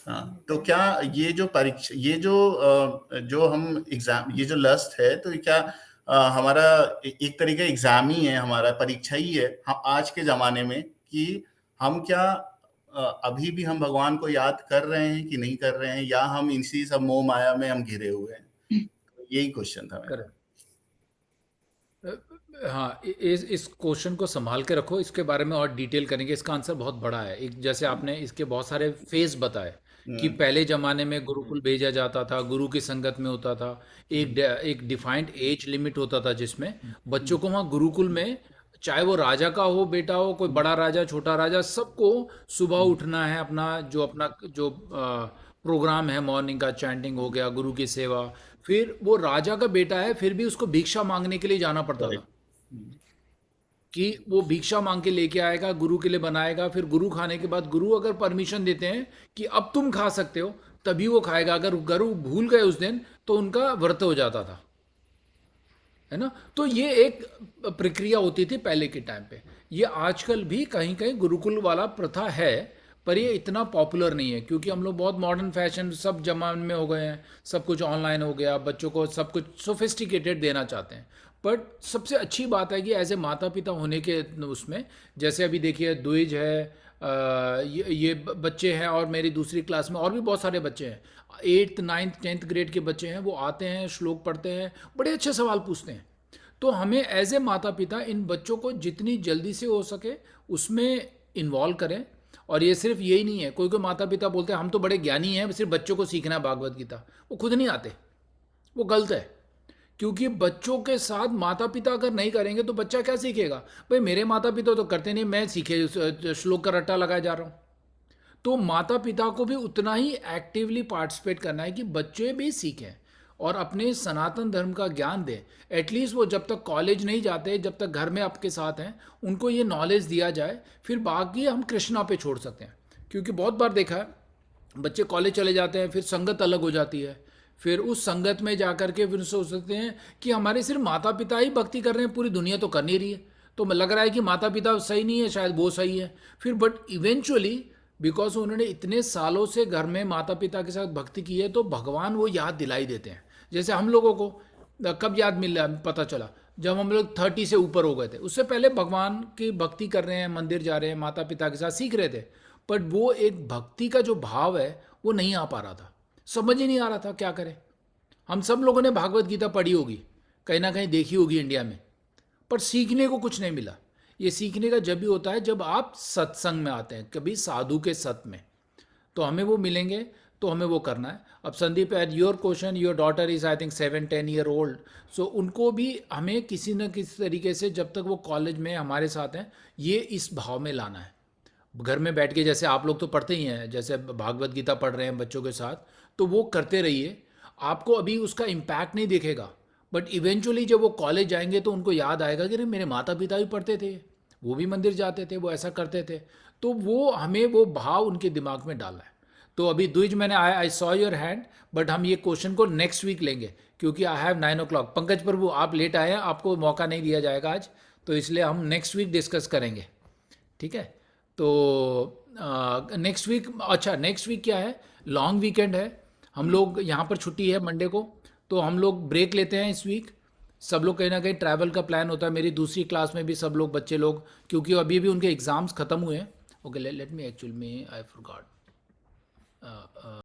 हाँ, तो क्या ये जो परीक्षा, ये जो हम एग्जाम, ये जो लस्ट है, तो क्या हमारा एक तरीके एग्जाम ही है, हमारा परीक्षा ही है हम आज के जमाने में, कि हम क्या अभी भी हम भगवान को याद कर रहे हैं कि नहीं कर रहे हैं, या हम इसी सब मोह माया में हम घिरे हुए हैं। यही क्वेश्चन था मेरा। करेक्ट। हाँ, इस क्वेश्चन को संभाल के रखो, इसके बारे में और डिटेल करेंगे। इसका आंसर बहुत बड़ा है। एक जैसे आपने इसके बहुत सारे फेज बताए कि पहले ज़माने में गुरुकुल भेजा जाता था, गुरु की संगत में होता था, एक डिफाइंड एज लिमिट होता था जिसमें बच्चों को वहाँ गुरुकुल में, चाहे वो राजा का हो बेटा हो, कोई बड़ा राजा छोटा राजा, सबको सुबह उठना है, अपना जो प्रोग्राम है मॉर्निंग का, चैंटिंग हो गया, गुरु की सेवा। फिर वो राजा का बेटा है, फिर भी उसको भिक्षा मांगने के लिए जाना पड़ता था, कि वो भिक्षा मांग के लेके आएगा, गुरु के लिए बनाएगा, फिर गुरु खाने के बाद गुरु अगर परमिशन देते हैं कि अब तुम खा सकते हो, तभी वो खाएगा। अगर गुरु भूल गए उस दिन तो उनका व्रत हो जाता था, है ना। तो ये एक प्रक्रिया होती थी पहले के टाइम पे। ये आजकल भी कहीं कहीं गुरुकुल वाला प्रथा है, पर ये इतना पॉपुलर नहीं है, क्योंकि हम लोग बहुत मॉडर्न फैशन सब जमाने में हो गए हैं, सब कुछ ऑनलाइन हो गया, बच्चों को सब कुछ सोफिस्टिकेटेड देना चाहते हैं। बट सबसे अच्छी बात है कि एज ए माता पिता होने के उसमें, जैसे अभी देखिए द्विज है, ये बच्चे हैं, और मेरी दूसरी क्लास में और भी बहुत सारे बच्चे हैं, 8th 9th 10th ग्रेड के बच्चे हैं, वो आते हैं, श्लोक पढ़ते हैं, बड़े अच्छे सवाल पूछते हैं। तो हमें एज ए माता पिता इन बच्चों को जितनी जल्दी से हो सके उसमें इन्वॉल्व करें। और ये सिर्फ यही नहीं है, कोई कोई माता पिता बोलते हैं हम तो बड़े ज्ञानी हैं, सिर्फ बच्चों को सीखना है भागवत गीता, वो खुद नहीं आते, वो गलत है। क्योंकि बच्चों के साथ माता पिता अगर नहीं करेंगे तो बच्चा क्या सीखेगा? भाई मेरे माता पिता तो करते नहीं, मैं सीखे श्लोक का रट्टा लगाए जा रहा हूँ। तो माता पिता को भी उतना ही एक्टिवली पार्टिसिपेट करना है कि बच्चे भी सीखें और अपने सनातन धर्म का ज्ञान दें। एटलीस्ट वो जब तक कॉलेज नहीं जाते, जब तक घर में आपके साथ हैं, उनको ये नॉलेज दिया जाए, फिर बाकी हम कृष्णा पे छोड़ सकते हैं। क्योंकि बहुत बार देखा है, बच्चे कॉलेज चले जाते हैं, फिर संगत अलग हो जाती है, फिर उस संगत में जा कर के फिर सोचते हैं कि हमारे सिर्फ माता पिता ही भक्ति कर रहे हैं, पूरी दुनिया तो कर नहीं रही है, तो लग रहा है कि माता पिता सही नहीं है, शायद वो सही है। फिर बट इवेंचुअली बिकॉज उन्होंने इतने सालों से घर में माता पिता के साथ भक्ति की है, तो भगवान वो याद दिलाई देते हैं। जैसे हम लोगों को कब याद मिला, पता चला जब हम लोग 30 से ऊपर हो गए थे। उससे पहले भगवान की भक्ति कर रहे हैं, मंदिर जा रहे हैं, माता पिता के साथ सीख रहे थे, बट वो एक भक्ति का जो भाव है वो नहीं आ पा रहा था, समझ ही नहीं आ रहा था क्या करें। हम सब लोगों ने भागवत गीता पढ़ी होगी, कहीं ना कहीं देखी होगी इंडिया में, पर सीखने को कुछ नहीं मिला। ये सीखने का जब भी होता है जब आप सत्संग में आते हैं, कभी साधु के सत में, तो हमें वो मिलेंगे। तो हमें वो करना है। अब Sandeep, at your question, your daughter is I think 7-10 year old, so उनको भी हमें किसी न किसी तरीके से जब तक वो कॉलेज में हमारे साथ हैं ये इस भाव में लाना है। घर में बैठ के जैसे आप लोग तो पढ़ते ही हैं, जैसे भागवत गीता पढ़ रहे हैं बच्चों के साथ, तो वो करते रहिए। आपको अभी उसका इम्पैक्ट नहीं दिखेगा, बट इवेंचुअली जब वो कॉलेज जाएंगे तो उनको याद आएगा कि अरे मेरे माता पिता भी पढ़ते थे, वो भी मंदिर जाते थे, वो ऐसा करते थे। तो वो हमें वो भाव उनके दिमाग में डालना है। तो अभी द्विज, मैंने I saw your hand, but हम ये क्वेश्चन को नेक्स्ट वीक लेंगे क्योंकि आई हैव 9 o'clock। पंकज प्रभु, आप लेट आए हैं, आपको मौका नहीं दिया जाएगा आज, तो इसलिए हम नेक्स्ट वीक डिस्कस करेंगे, ठीक है। तो नेक्स्ट वीक, अच्छा नेक्स्ट वीक क्या है, लॉन्ग वीकेंड है, हम लोग यहाँ पर छुट्टी है मंडे को, तो हम लोग ब्रेक लेते हैं इस वीक। सब लोग कहीं ना कहीं ट्रैवल का प्लान होता है। मेरी दूसरी क्लास में भी सब लोग, बच्चे लोग, क्योंकि अभी भी उनके एग्ज़ाम्स ख़त्म हुए हैं। Okay, let me actually I forgot